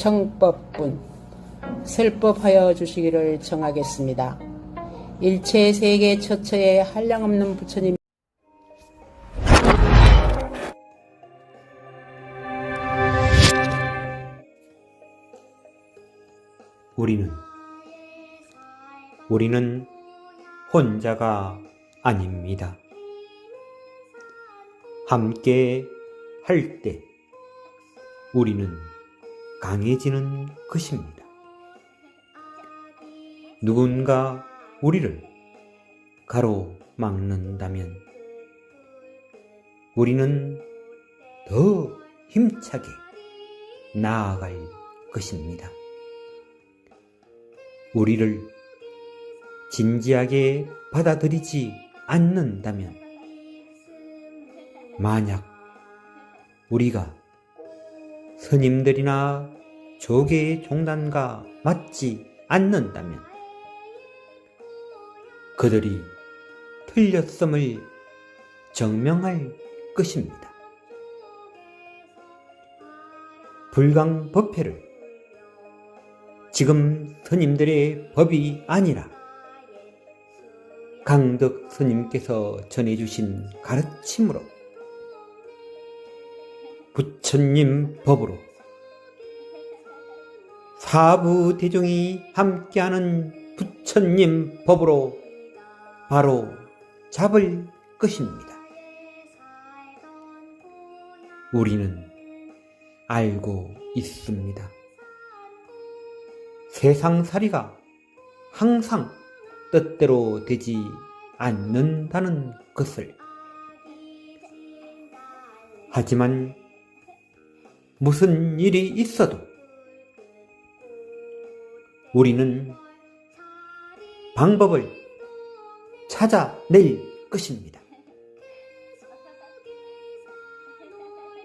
청법분 설법하여 주시기를 청하겠습니다. 일체 세계 처처에 한량없는 부처님 우리는 혼자가 아닙니다. 함께 할 때 우리는 강해지는 것입니다. 누군가 우리를 가로막는다면 우리는 더 힘차게 나아갈 것입니다. 우리를 진지하게 받아들이지 않는다면, 만약 우리가 스님들이나 조계의 종단과 맞지 않는다면 그들이 틀렸음을 증명할 것입니다. 불강법회를 지금 스님들의 법이 아니라 강덕 스님께서 전해주신 가르침으로 부처님 법으로 사부 대종이 함께하는 부처님 법으로 바로 잡을 것입니다. 우리는 알고 있습니다. 세상살이가 항상 뜻대로 되지 않는다는 것을. 하지만 무슨 일이 있어도 우리는 방법을 찾아낼 것입니다.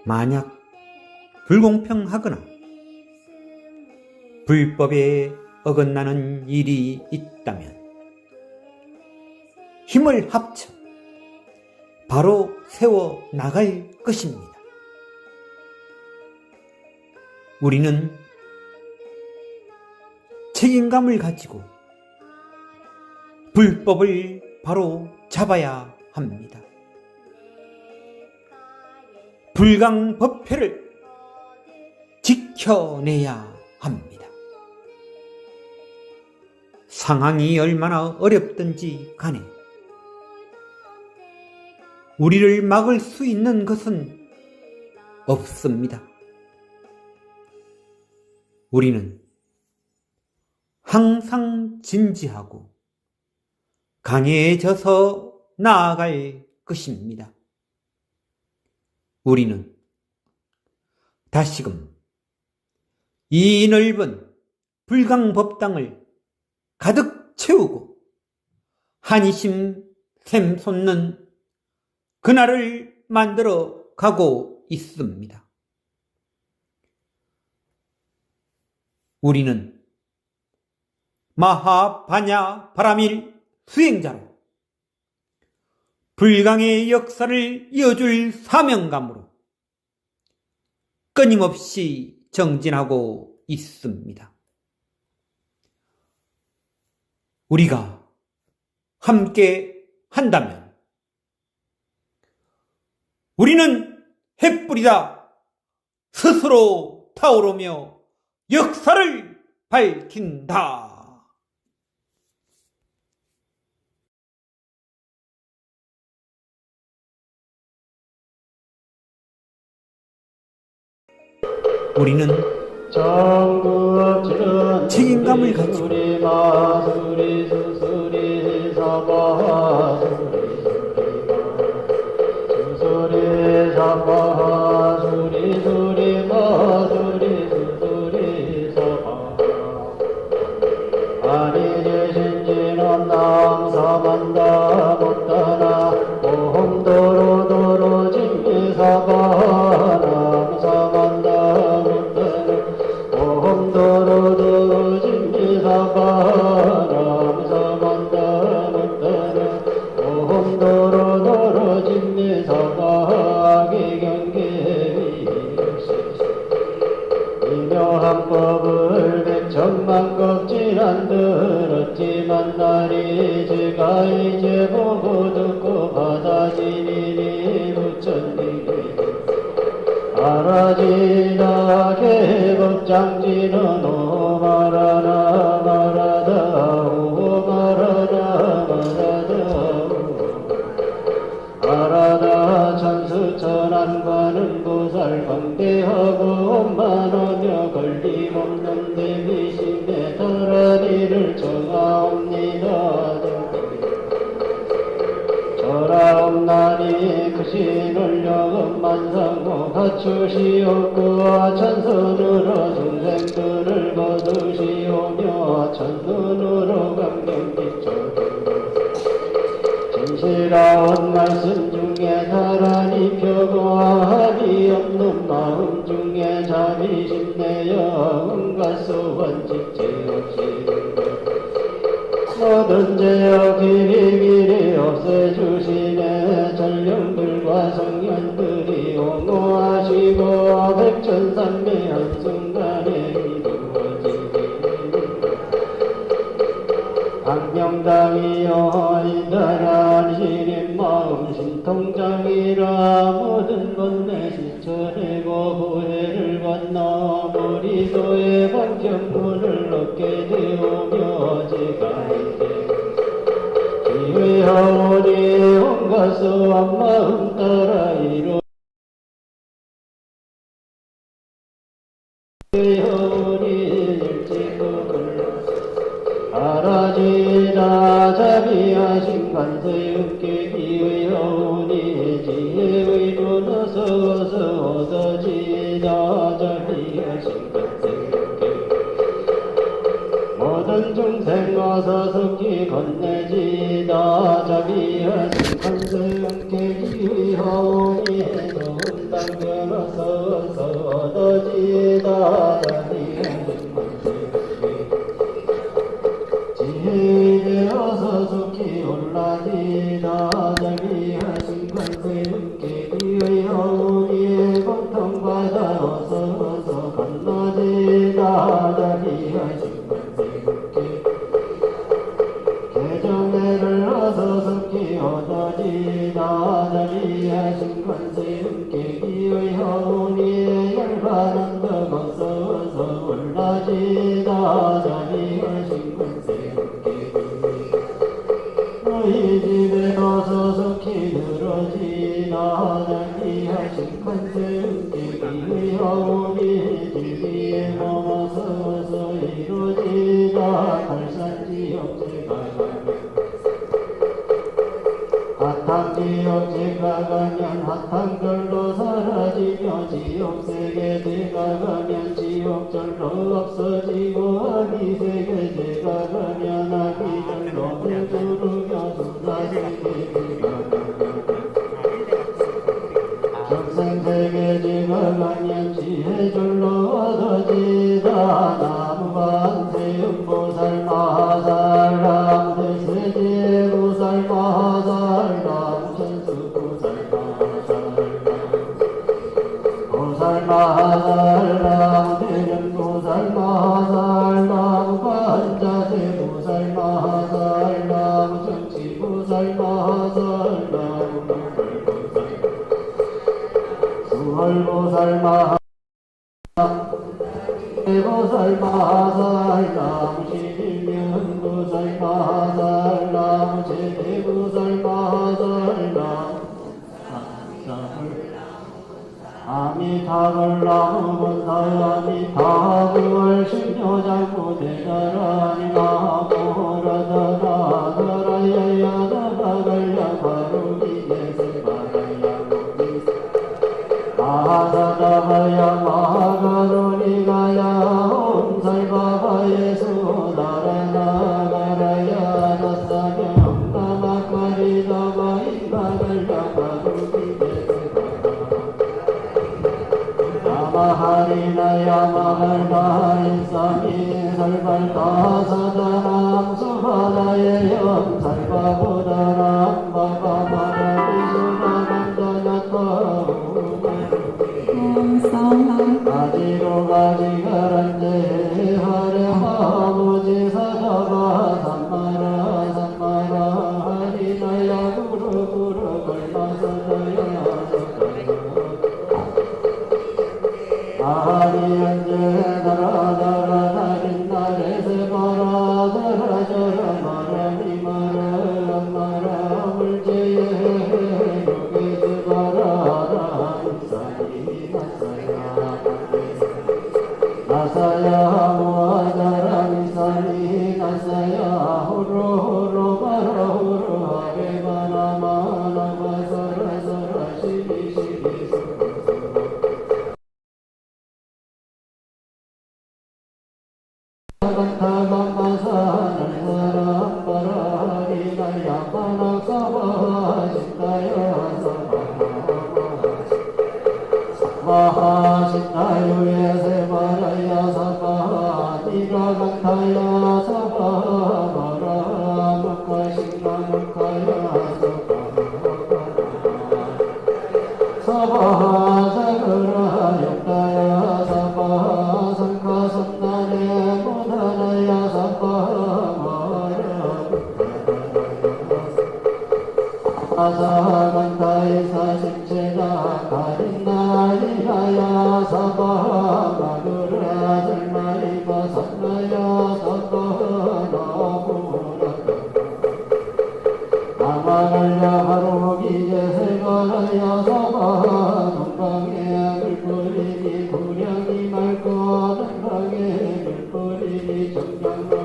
만약 불공평하거나 불법에 어긋나는 일이 있다면 힘을 합쳐 바로 세워 나갈 것입니다. 우리는 책임감을 가지고 불법을 바로 잡아야 합니다. 불강법회를 지켜내야 합니다. 상황이 얼마나 어렵든지 간에 우리를 막을 수 있는 것은 없습니다. 우리는 항상 진지하고 강해져서 나아갈 것입니다. 우리는 다시금 이 넓은 불강법당을 가득 채우고 한이심 샘솟는 그날을 만들어 가고 있습니다. 우리는 마하바냐 바라밀 수행자로 불강의 역사를 이어줄 사명감으로 끊임없이 정진하고 있습니다. 우리가 함께 한다면 우리는 햇불이다 스스로 타오르며 역사를 밝힌다. 우리는 책임감을 가지고 한번 내가 이제 보고 듣고 받아지리니 부처님이 알아지다 개법장지는 오 말하나 말하다 오 말하나 말하다 말하다 천수천안관은 보살 방대하고 만하며 걸림없는 대비심에 따라니를 정하옵니다. 전하옵나니 그 신을 영업 만상모 갖추시옵고 천선으로 중생들을 거두시오며 천눈으로 감경비춰 진실하온 말씀 중에 나란히 펴고 합이 없는 마음 중에 자비심 내어 응가소원 직제 없이 모든 죄악 길이 없애주시네. 전령들과 성현들이 옹호하시고 백천삼배 한순간에 이루어지니 강명당이여 인자란 시린 마음 신통장이라 모든 번뇌 실천해고 후회를 건너 무리도의 방편문을 얻게 되오며 제가 기회하오니 온갖 수한 마음 따라 이루 기회하오니 일찍국을 알아지다 자비하신 관세음께 기회하오니 지혜의 눈 어서 얻어지다 자비하신 관세음께 모든 중생 어서 속히 건네지다 자비하신 관세음께 기회하오니 좋은 당면 어서 얻어지다 자비하신 관세음께 지혜되어서 속히 올라지다 자비하신 관세음께 기회하오니 고통받아 어서 건너지다 자비하신 관세음께 개정애를 어서 속히 얻어지다 자비하신 관세음께 기회하오니 열반한 덕 어서 올라지다 자비하신 관세음께 너희 집에 어서 속히 늘어지다 자비하신 관세음께 기회하오니 진리에 머물러서 이루어지다 발산지옥제가 핫한지옥제가 가면 핫한걸로 사라지며 지옥세계 제가 가면 지옥절로 없어지고 아기세계제가 가면 아기절로 두르며 수다세계제가 중생세계제가 가면 지혜절로 얻어지다 나무관세음보살 마하살 남대세제보살 마하살 남천수보살 마하살 보살 마하살 남대련보살 마하살 나무관자재보살 마하살 나무정치보살 마하살 나무보살 수월보살 마하살 보살 마하살 나무시일면보살 마하살 나무제대보살 마하살 아미타불 나무본사 아미타불 신효장구 대자라니 나무라다나 나라야야다나갈야 바로기예세바라야 마하다다바야 마하가로니가야 옴살바바예수 나라나가라야 다사명 나마카리다바이바갈야 바로기예세바라 야마하리나야 마할다인사미 살발다사다남 수바다예 염살바보다남 바바마라비수다남다나타우메 가지로 가지가란제 하레 하무지 사자바 삼마라 삼마라 아사간타의 사십체다 가린나리라야 사바마그라 설마이바 산나야 사바나보라 아마랄야 하루기제 세바라야 사바 동방에 물뿌리니 구량이 맑고 동방에 물뿌리니 정량을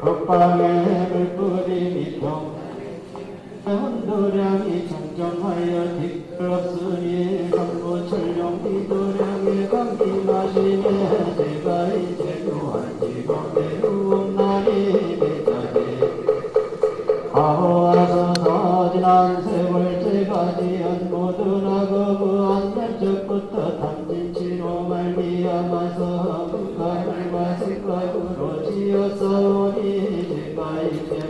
법방에 물뿌리니 혼도량이 청정하여 뒷없으니 삼부철룡이 도량에 감기 마시네 제가 이제 노한지고 매우옵나니 배자리 아호와서 서지난 세월째까지 연모드나고 그한 날적부터 탐진치로 말미암아서 금강을과 색각으로 지었사오니 제가 이제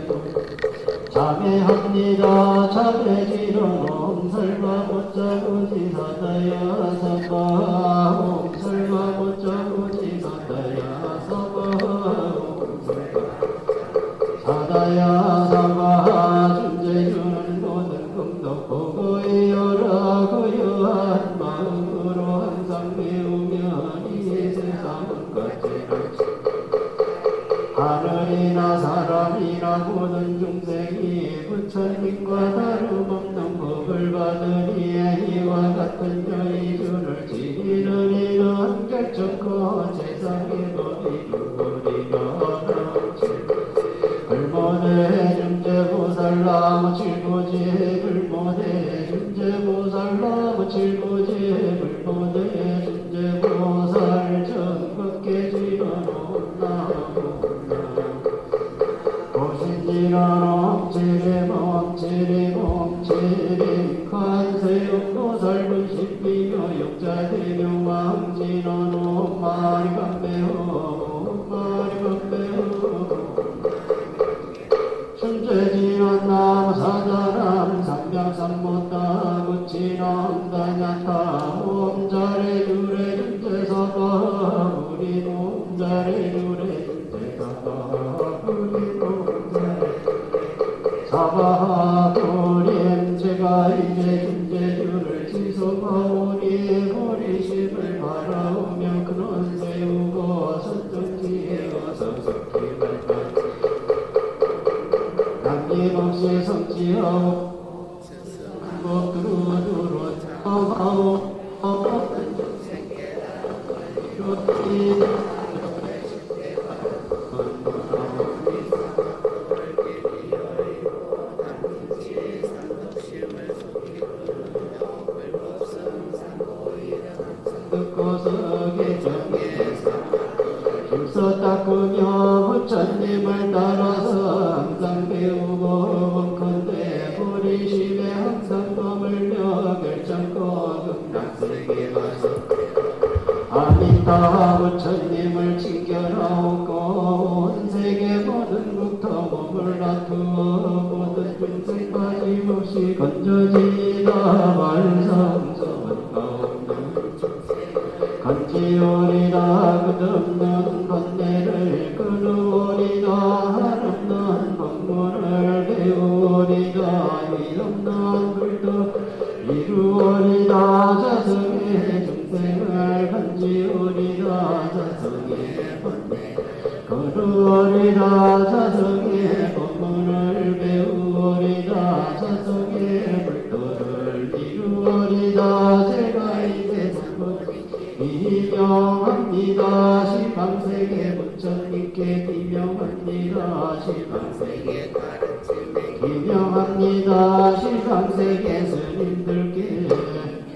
참회합니다. 참회지로 옴설마 못자고지 사다야 사바 옴설마 못자고지 사다야 사바 사다야 사바 준재주는 모든 금도 보고의 여러 고요한 마음으로 항상 배우며 이 세상은 거칠을 하늘이나 사람이나 모든 중생이 부처님과 다름없는 법을 받으니 이와 같은 여의주를 지니는 이는 결정코 세상의 법이 누구리가 불모대 준재보살나무 칠고지 불모대 준재보살나무 칠고지 불모대 준재보살 정법계지는 온나무 오신지는 옴치리 관세음보살 불신비며 역자대명 왕진원 옴마리감배호 천재지원 나무 사자람 삼명삼못다 무치남 다냐타 옴자레 유레 준재사바 우리 옴자레 유레 준재사바 우리 옴자레 사바하도림 제가 이제 준재주를 지속하오니 호리심을 바라오며 근원 세우고 선정지에 어서 석기를 남김없이 성지하오 큰법두루두루 하오 닦으며 부처님을 따라서 항상 배우고 원컨대 보리심에 항상 머물며 결정코 극락세계 가서 아미타 부처님을 칭견하고 온 세계 모든 국토 몸을 놔두어 모든 중생 빠짐없이 건져지다 말성성은 가없는 간지오리라 끝없는 번뇌를 끊으오리다 한없는 법문을 배우오리다 일없는 불도 이루오리다 자성의 중생을 간지오리다 자성의 번뇌 거두오리다 자성의 법문을 배우오리다 자성의 불도를 이루오리다 제가 이제 비명합니다. 시방세계 부처님께 비명합니다. 시방세계 가르침에 비명합니다. 시방세계 스님들께 비명합니다.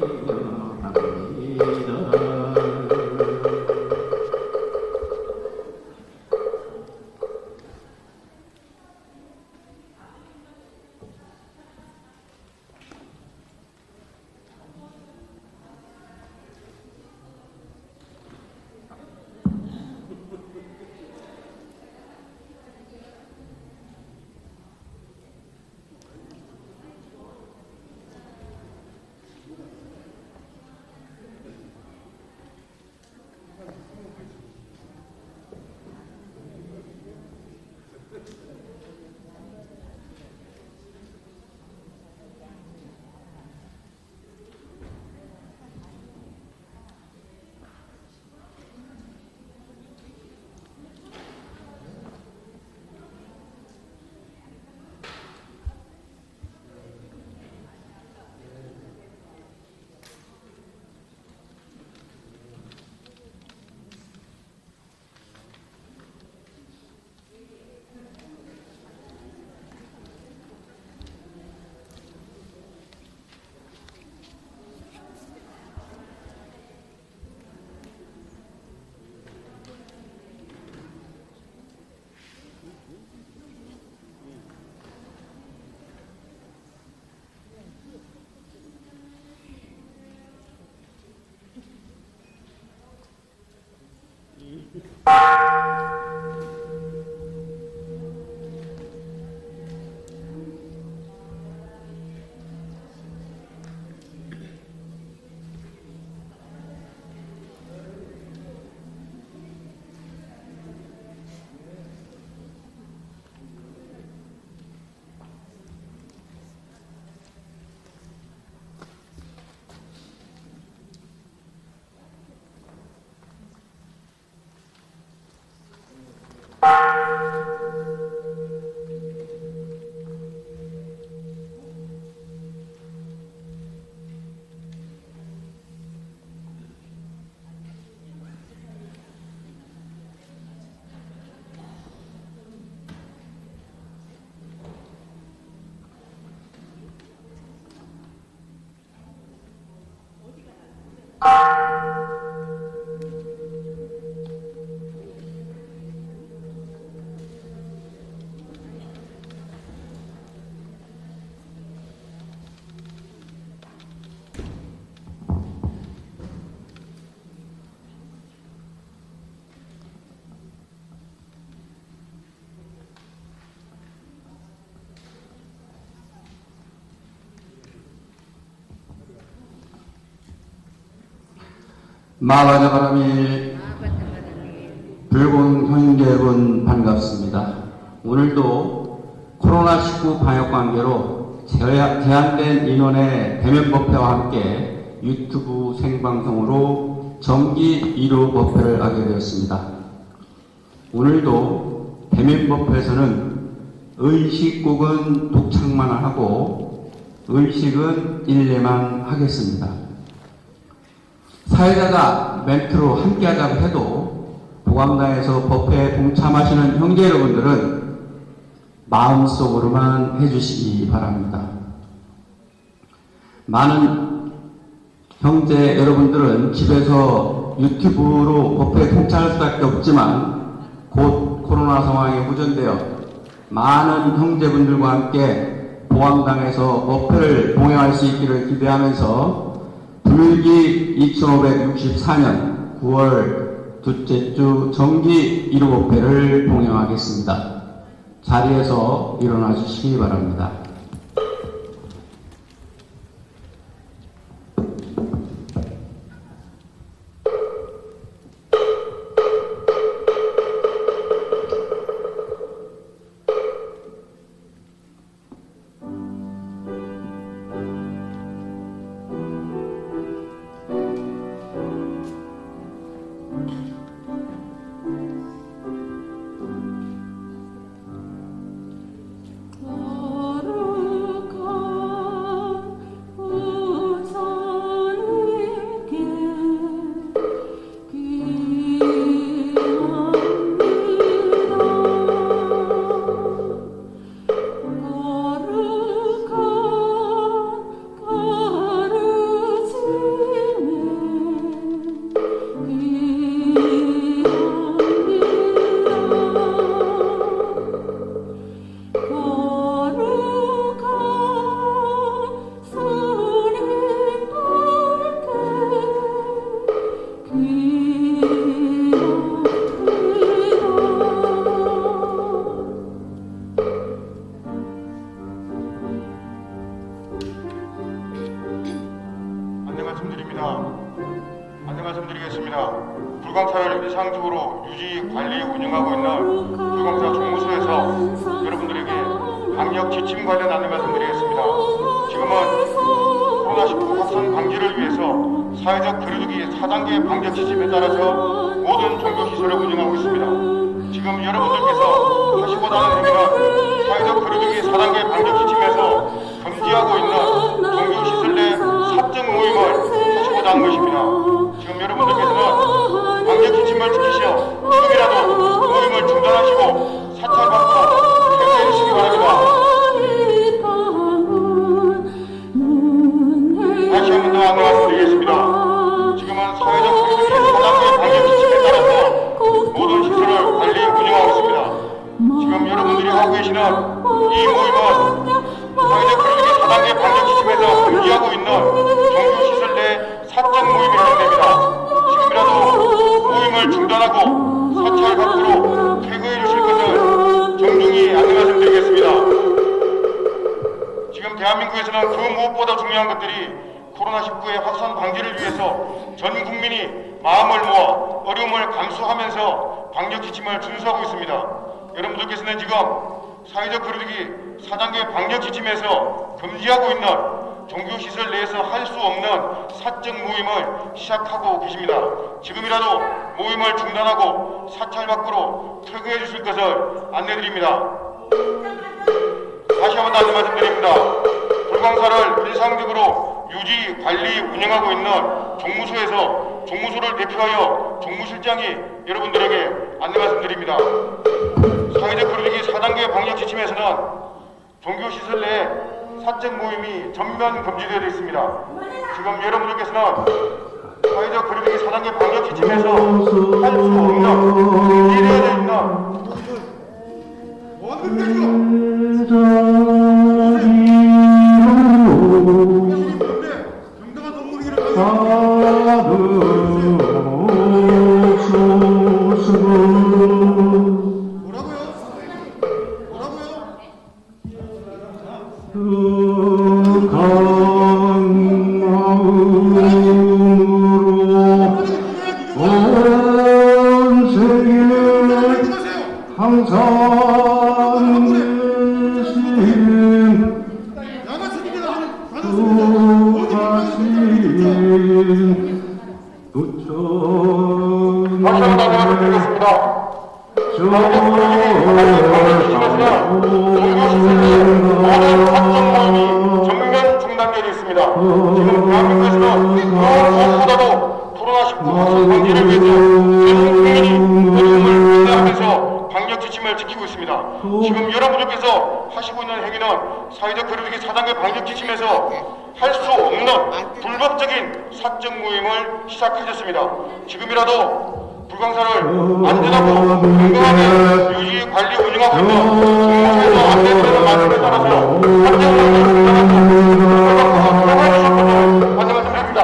마바자 바람이 붉은 형제 여러분 반갑습니다. 오늘도 코로나19 방역 관계로 제한된 인원의 대면 법회와 함께 유튜브 생방송으로 정기 1호 법회를 하게 되었습니다. 오늘도 대면 법회에서는 의식국은 독창만 하고 의식은 일례만 하겠습니다. 사회자가 멘트로 함께하자고 해도 보감당에서 법회에 동참하시는 형제 여러분들은 마음속으로만 해주시기 바랍니다. 많은 형제 여러분들은 집에서 유튜브로 법회에 동참할 수밖에 없지만 곧 코로나 상황이 호전되어 많은 형제분들과 함께 보감당에서 법회를 봉행할 수 있기를 기대하면서 불기 2564년 9월 둘째 주 정기 1호 법회를 봉행하겠습니다. 자리에서 일어나 주시기 바랍니다. 안내 말씀드리겠습니다. 불광사를 이상적으로 유지, 관리, 운영하고 있는 불광사 총무소에서 여러분들에게 방역 지침 관련 안내 말씀드리겠습니다. 지금은 코로나19 확산 방지를 위해서 사회적 거리두기 4단계 방역 지침에 따라서 모든 종교시설을 운영하고 있습니다. 지금 여러분들께서 하시고자 하는 행위는 사회적 거리두기 4단계 방역 지침에서 금지하고 있는 종교시설 내 사적 모임을 하시고자 하는 것입니다. 지금 여러분들께서는 방역 지침을 지키시어 조금이라도 모임을 중단하시고 사찰 밖으로 퇴소해 주시기 바랍니다. 다시 한 번 더 안내 말씀드리겠습니다. 지금은 사회적 거리두기 4단계 방역 지침에 따라서 모든 시설을 관리 운영하고 있습니다. 지금 여러분들이 하고 계시는 이 모임은 사회적 거리두기 4단계 방역 지침에서 금지하고 있는 종교시설 내 사적 모임에 해당됩니다. 지금이라도 모임을 중단하고 한국에서는 그 무엇보다 중요한 것들이 코로나19의 확산 방지를 위해서 전 국민이 마음을 모아 어려움을 감수하면서 방역 지침을 준수하고 있습니다. 여러분들께서는 지금 사회적 거리두기 4단계 방역 지침에서 금지하고 있는 종교시설 내에서 할 수 없는 사적 모임을 시작하고 계십니다. 지금이라도 모임을 중단하고 사찰 밖으로 퇴거해 주실 것을 안내드립니다. 다시 한번 다시 말씀드립니다. 불광사를 일상적으로 유지, 관리, 운영하고 있는 종무소에서 종무소를 대표하여 종무실장이 여러분들에게 안내 말씀드립니다. 사회적 거리두기 4단계 방역 지침에서는 종교시설 내 사적 모임이 전면 금지되어 있습니다. 지금 여러분들께서는 사회적 거리두기 4단계 방역 지침에서 할 수 없는 이래야 있는 전면 중단되어 있습니다. 지금 대한민국에서는 무엇보다도 코로나19 확산 방지를 위해서 전 국민이 어려움을 인내하면서 방역 지침을 지키고 있습니다. 지금 여러분들께서 하시고 있는 행위는 사회적 거리두기 4단계 방역 지침에서 할 수 없는 불법적인 사적 모임을 시작하셨습니다. 지금이라도 불광사를 안전하고 건강하게 유지, 관리, 운영하고 있는 종무소에서 안내드리는 말씀에 따라서 안내 말씀드립니다.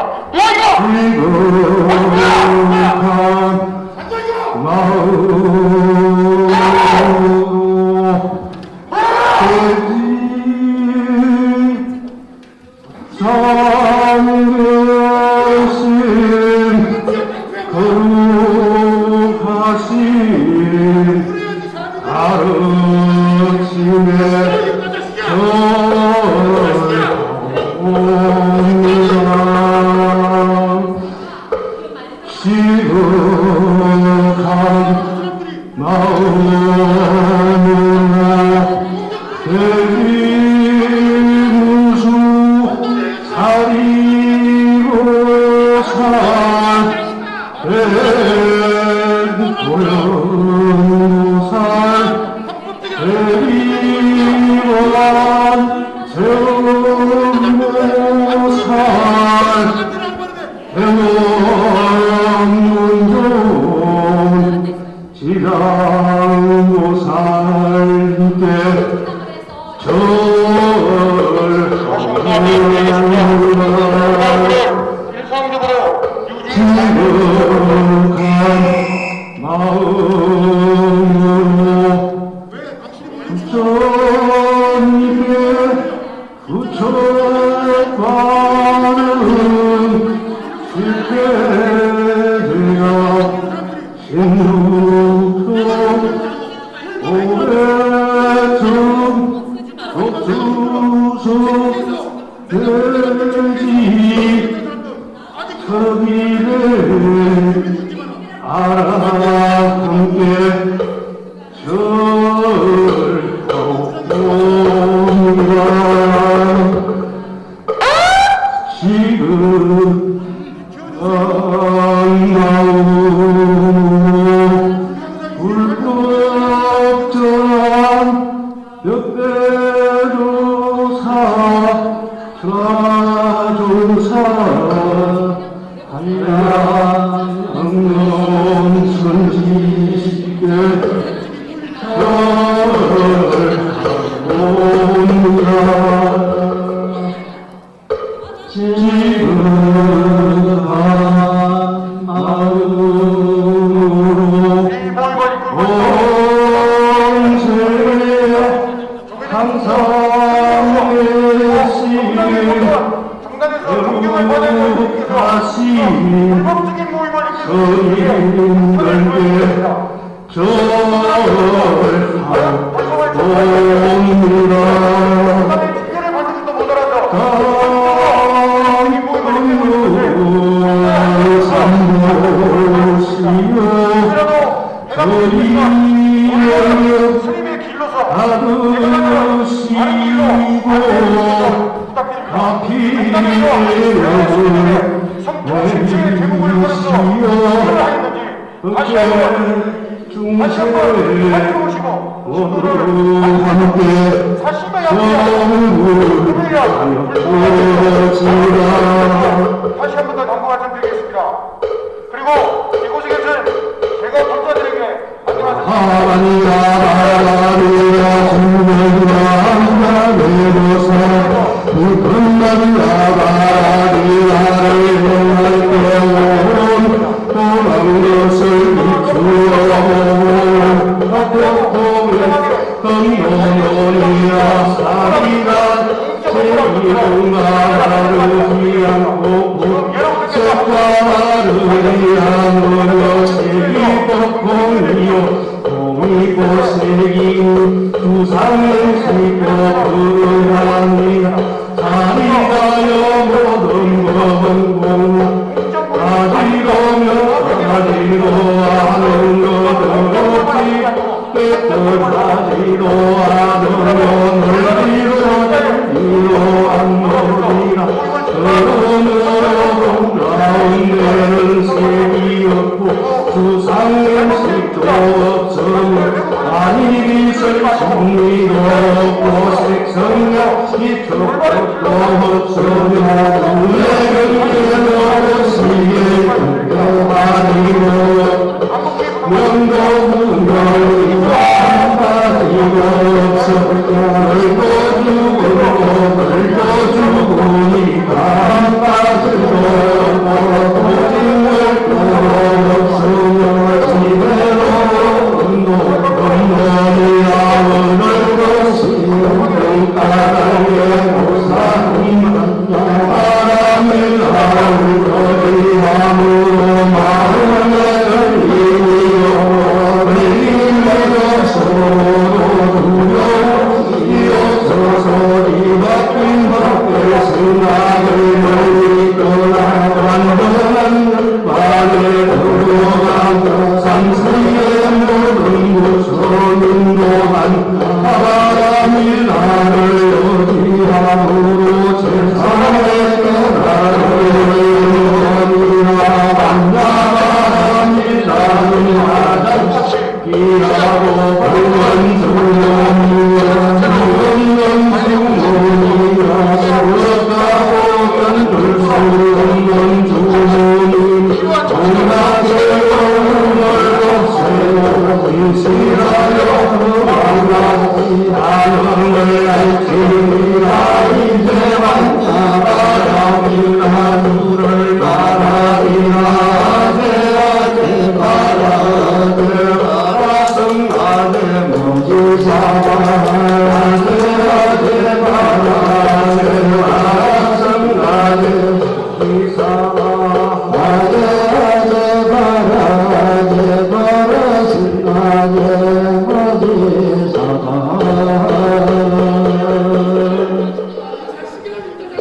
항상 말씀을 살펴보시고 함께 사심의 양식 다시 한 번 더 당부 말씀드리겠습니다. 그리고 이곳에서는 제가 검사들에게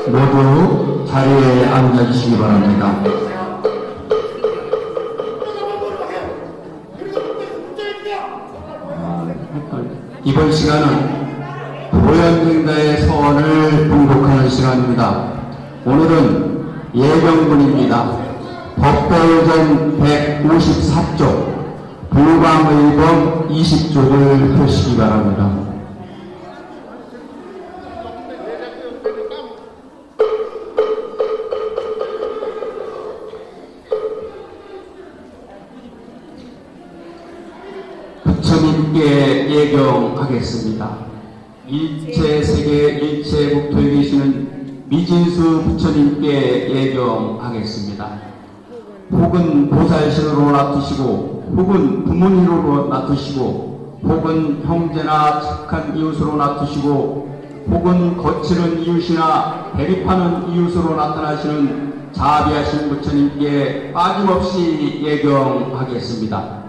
모두 자리에 앉아주시기 바랍니다. 이번 시간은 도연등자의 서원을 봉독하는 시간입니다. 오늘은 예병군입니다. 법대의전 154쪽, 불광의범 20쪽을 펴시기 바랍니다. 부처님께 예경하겠습니다. 일체세계 일체국토에 계시는 미진수 부처님께 예경하겠습니다. 혹은 보살신으로 놔두시고, 혹은 부모님으로 놔두시고, 혹은 형제나 착한 이웃으로 놔두시고, 혹은 거칠은 이웃이나 대립하는 이웃으로 나타나시는 자비하신 부처님께 빠짐없이 예경하겠습니다.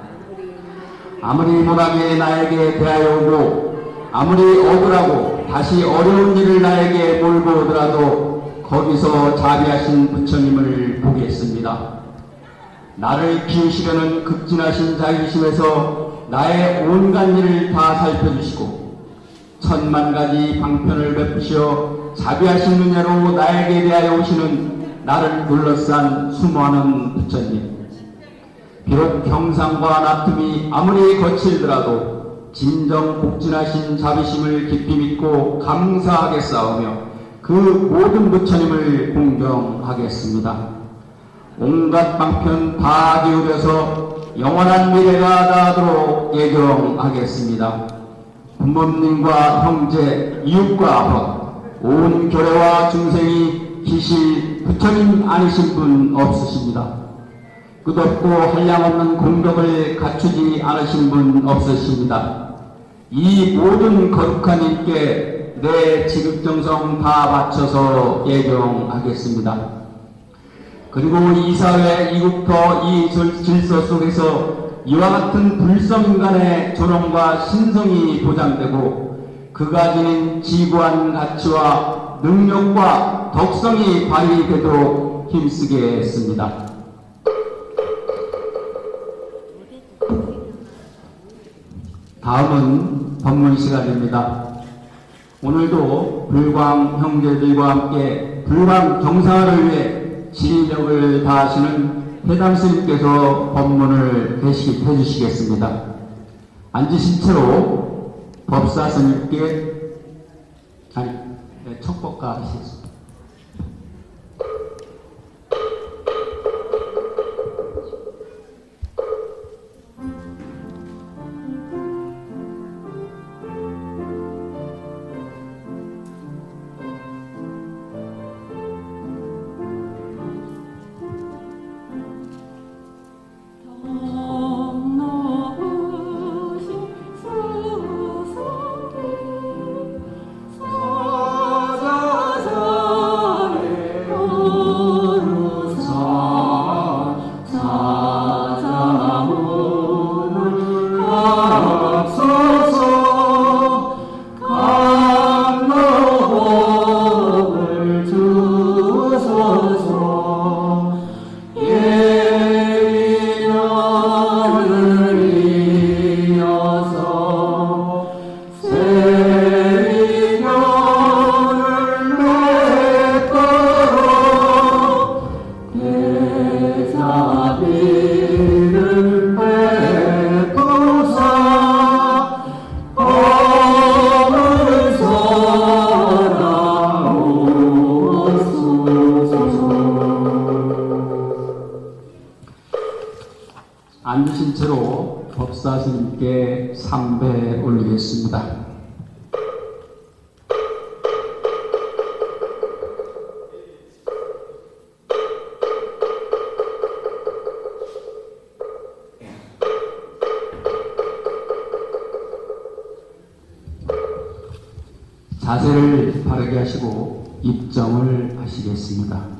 아무리 못하게 나에게 대하여 오고, 아무리 억울하고 다시 어려운 일을 나에게 몰고 오더라도 거기서 자비하신 부처님을 보겠습니다. 나를 키우시려는 극진하신 자비심에서 나의 온갖 일을 다 살펴주시고 천만 가지 방편을 베푸시어 자비하신 은혜로 나에게 대하여 오시는 나를 둘러싼 수많은 부처님, 비록 경상과 나툼이 아무리 거칠더라도 진정 복진하신 자비심을 깊이 믿고 감사하게 싸우며 그 모든 부처님을 공경하겠습니다. 온갖 방편 다 기울여서 영원한 미래가 닿도록 예경하겠습니다. 부모님과 형제, 이웃과 아버, 온 교례와 중생이 기실 부처님 아니신 분 없으십니다. 끝없고 한량없는 공덕을 갖추지 않으신 분 없으십니다. 이 모든 거룩한 님께 내 지극정성 다 바쳐서 예경하겠습니다. 그리고 이 사회, 이국토, 이 질서 속에서 이와 같은 불성인간의 존엄과 신성이 보장되고 그가 지닌 지구한 가치와 능력과 덕성이 발휘되도록 힘쓰겠습니다. 다음은 법문 시간입니다. 오늘도 불광 형제들과 함께 불광 경사를 위해 진력을 다하시는 회담스님께서 법문을 해주시겠습니다. 앉으신 채로 법사스님께 척법가 하시겠습니다. 앉으신 채로 법사스님께 삼배 올리겠습니다. 자세를 바르게 하시고 입정을 하시겠습니다.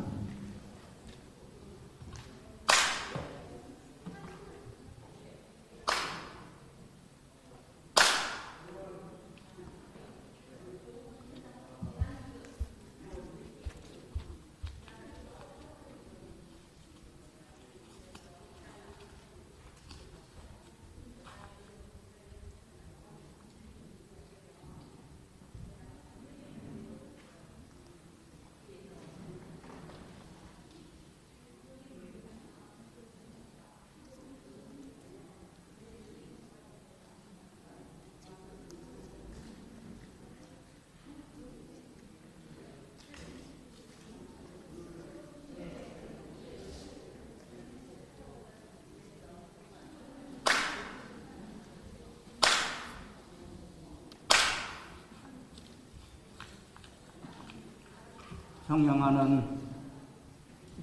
존경하는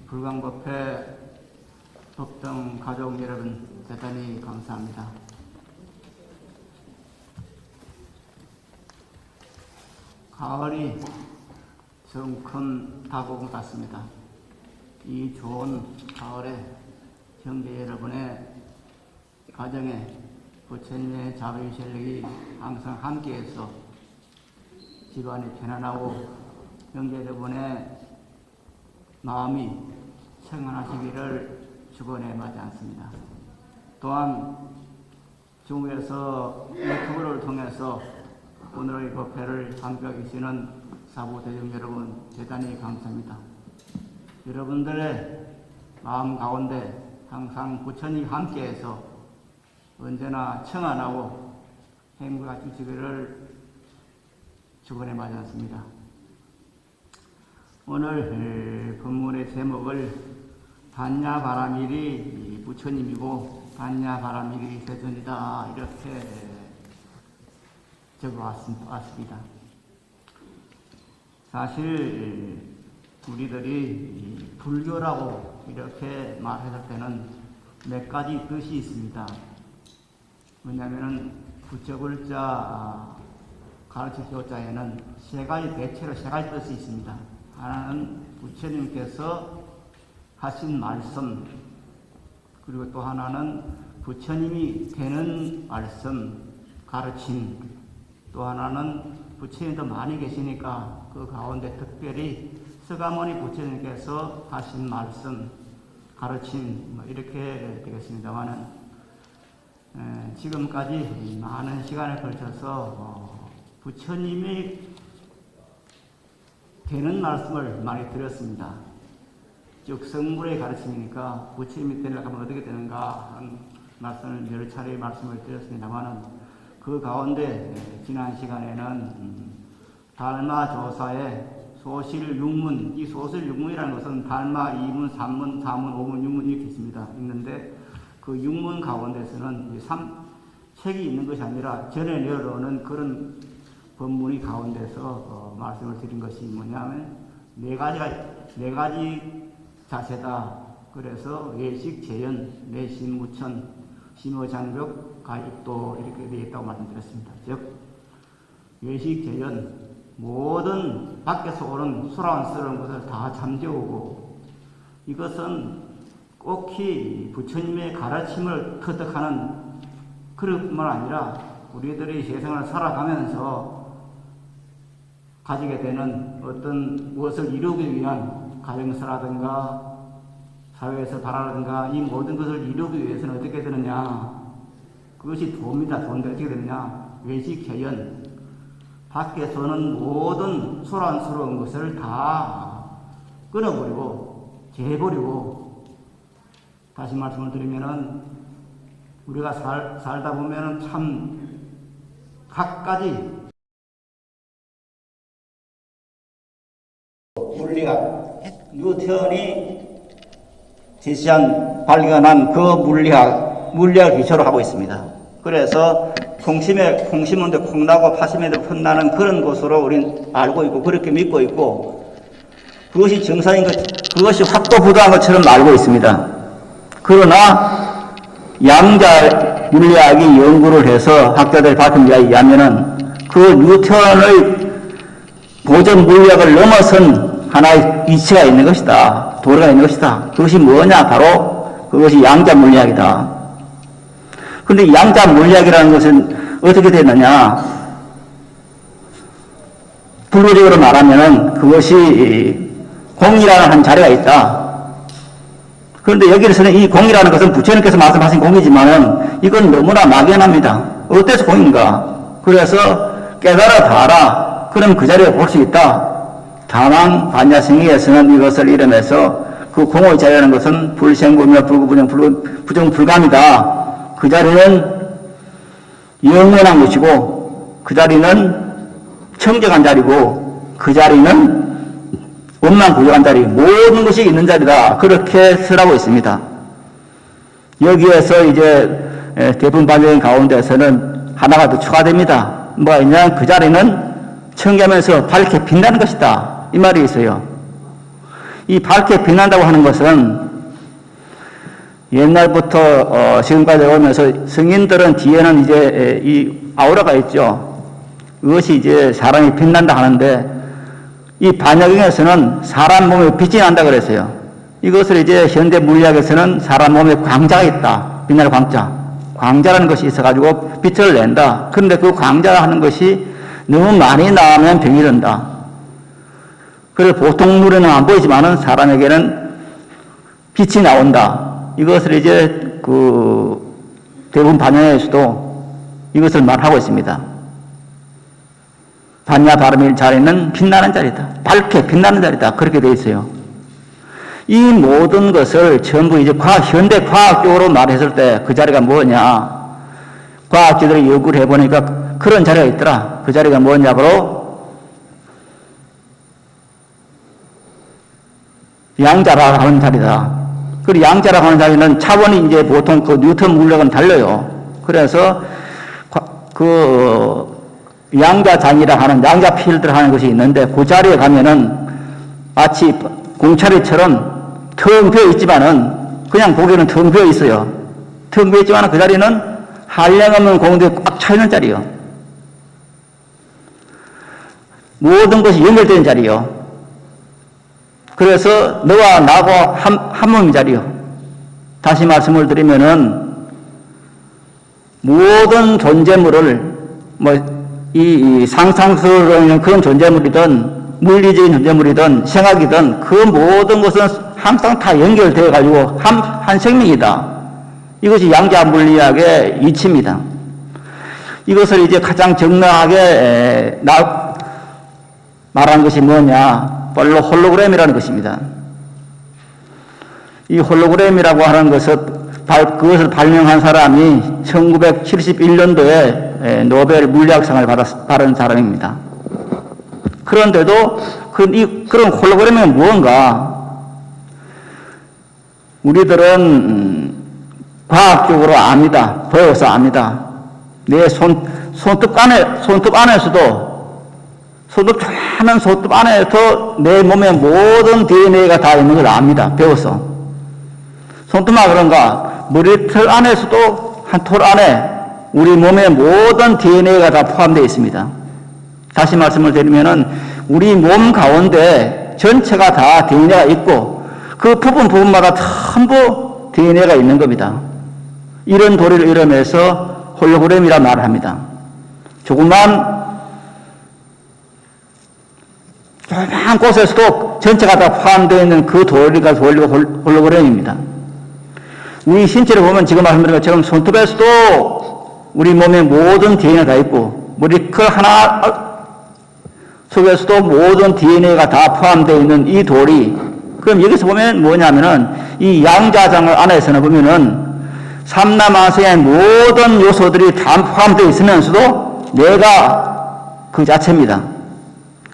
불광법회 법정 가족 여러분, 대단히 감사합니다. 가을이 정 큰 다가온 것 같습니다. 이 좋은 가을에 형제 여러분의 가정에 부처님의 자비 전력이 항상 함께해서 집안이 편안하고 형제 여러분의 마음이 평안하시기를 축원해 마지 않습니다. 또한 중국에서 유튜브를 통해서 오늘의 법회를 함께 계시는 사부대중 여러분, 대단히 감사합니다. 여러분들의 마음 가운데 항상 부처님 함께해서 언제나 청안하고 행복하 주시기를 축원해 마지 않습니다. 오늘 본문의 제목을 반야바라밀이 부처님이고 반야바라밀이 세존이다 이렇게 적어왔습니다. 사실 우리들이 불교라고 이렇게 말했을 때는 몇 가지 뜻이 있습니다. 왜냐하면 부처글자 가르칠 교자에는 대체로 세 가지 뜻이 있습니다. 하나는 부처님께서 하신 말씀, 그리고 또 하나는 부처님이 되는 말씀, 가르침, 또 하나는 부처님이 더 많이 계시니까 그 가운데 특별히 서가모니 부처님께서 하신 말씀, 가르침 이렇게 되겠습니다만은 지금까지 많은 시간에 걸쳐서 부처님이 되는 말씀을 많이 드렸습니다. 즉 성불의 가르침이니까 부처님이 되려고 하면 어떻게 되는가 하는 말씀을 여러 차례 말씀을 드렸습니다만은 그 가운데 지난 시간에는 달마조사의 소실육문, 이 소실육문이라는 것은 달마 2문, 3문, 4문, 5문, 6문 이렇게 있는데 그 육문 가운데서는 책이 있는 것이 아니라 전에 내려오는 그런 법문이 가운데서 말씀을 드린 것이 뭐냐면 네 가지 자세다. 그래서 예식, 재연, 내신, 무천, 심어장벽, 가입도 이렇게 되어 있다고 말씀드렸습니다. 즉 예식, 재연, 모든 밖에서 오는 소란스러운 것을 다 잠재우고 이것은 꼭히 부처님의 가르침을 터득하는 그럴 뿐만 아니라 우리들이 세상을 살아가면서 가지게 되는 어떤 무엇을 이루기 위한 가정사라든가 사회에서 바라든가 이 모든 것을 이루기 위해서는 어떻게 되느냐, 그것이 돈입니다. 돈인데 어떻게 되느냐, 외식, 개연, 밖에서는 모든 소란스러운 것을 다 끊어버리고 재버리고, 다시 말씀을 드리면은 우리가 살다 보면은 참 각가지 물리학, 뉴턴이 발견한 그 물리학을 기초로 하고 있습니다. 그래서 콩심인데 콩나고 파심에도 풋나는 그런 것으로 우리는 알고 있고 그렇게 믿고 있고 그것이 정상인 그것이 확도부도한 것처럼 알고 있습니다. 그러나 양자 물리학이 연구를 해서 학자들이 밝힌 바에 의하면은 그 뉴턴의 보존 물리학을 넘어선 하나의 이치가 있는 것이다. 도리가 있는 것이다. 그것이 뭐냐? 바로 그것이 양자 물리학이다. 그런데 양자 물리학이라는 것은 어떻게 되느냐? 불교적으로 말하면은 그것이 공이라는 한 자리가 있다. 그런데 여기에서는 이 공이라는 것은 부처님께서 말씀하신 공이지만은 이건 너무나 막연합니다. 어때서 공인가? 그래서 깨달아 봐라. 그럼 그 자리에 볼 수 있다. 다만 반야승의에서는 이것을 이름해서 그 공의 자리라는 것은 불생구며 부정불감이다. 그 자리는 영원한 것이고 그 자리는 청정한 자리고 그 자리는 원만부족한 자리, 모든 것이 있는 자리다. 그렇게 설하고 있습니다. 여기에서 이제 대부분 반야인 가운데서는 하나가 더 추가됩니다. 뭐가 있냐? 그 자리는 청개하면서 밝게 빛나는 것이다. 이 말이 있어요. 이 밝게 빛난다고 하는 것은 옛날부터 지금까지 오면서 성인들은 뒤에는 이제 이 아우라가 있죠. 그것이 이제 사람이 빛난다 하는데 이 반야경에서는 사람 몸에 빛이 난다 그랬어요. 이것을 이제 현대 물리학에서는 사람 몸에 광자가 있다. 빛나는 광자. 광자라는 것이 있어가지고 빛을 낸다. 그런데 그 광자 하는 것이 너무 많이 나오면 병이 든다. 그래서 보통 눈에는 안 보이지만은 사람에게는 빛이 나온다. 이것을 이제 대부분 반야에서도 이것을 말하고 있습니다. 반야 바라밀 자리는 빛나는 자리다. 밝게 빛나는 자리다. 그렇게 되어 있어요. 이 모든 것을 전부 이제 현대 과학적으로 말했을 때 그 자리가 뭐냐. 과학자들이 연구를 해보니까 그런 자리가 있더라. 그 자리가 뭐냐, 바로 양자라고 하는 자리다. 그리고 양자라고 하는 자리는 차원이 이제 보통 그 뉴턴 물력은 달라요. 그래서 그 양자장이라 하는 양자 필드를 하는 것이 있는데 그 자리에 가면은 마치 공차리처럼 텅 비어 있지만은 그냥 보기에는 텅 비어 있어요. 텅 비어 있지만 그 자리는 한량없는 공들이 꽉 차 있는 자리요. 모든 것이 연결되는 자리요. 그래서 너와 나하고 한 몸인 자리요. 다시 말씀을 드리면은 모든 존재물을 이 상상스러운 그런 존재물이든 물리적인 존재물이든 생학이든 그 모든 것은 항상 다 연결되어 가지고 한 생명이다. 이것이 양자 물리학의 이치입니다. 이것을 이제 가장 적나하게 말한 것이 뭐냐? 바로 홀로그램이라는 것입니다. 이 홀로그램이라고 하는 그것을 발명한 사람이 1971년도에 노벨 물리학상을 받은 사람입니다. 그런데도 그런 홀로그램이 무언가? 우리들은 과학적으로 압니다. 배워서 압니다. 내 손톱 안에서도 조그마한 손톱 안에서 내 몸의 모든 DNA가 다 있는 걸 압니다. 배워서. 손톱만 그런가? 머리털 안에서도 한 톨 안에 우리 몸의 모든 DNA가 다 포함되어 있습니다. 다시 말씀을 드리면은 우리 몸 가운데 전체가 다 DNA가 있고 그 부분마다 전부 DNA가 있는 겁니다. 이런 도리를 이름해서 홀로그램이라 말을 합니다. 조그만 곳에서도 전체가 다 포함되어 있는 그 도리가 홀로그램입니다. 우리 신체를 보면 지금 말씀드린 것처럼 손톱에서도 우리 몸의 모든 DNA가 다 있고 머리털 하나 속에서도 모든 DNA가 다 포함되어 있는 이 도리. 그럼 여기서 보면 뭐냐면은 이 양자장을 안에서는 보면은 삼라만성의 모든 요소들이 다 포함되어 있으면서도 내가 그 자체입니다.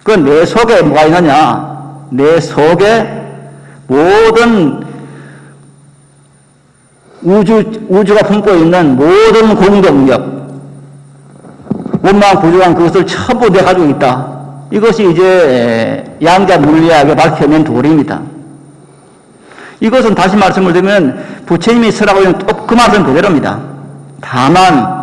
그 내 속에 뭐가 있느냐? 내 속에 모든 우주가 품고 있는 모든 공동력, 원망 부족한 그것을 전부 내가 가지고 있다. 이것이 이제 양자 물리학에 밝혀낸 도리입니다. 이것은 다시 말씀을 드리면 부처님이 쓰라고 하는 또 그 말씀 그대로입니다. 다만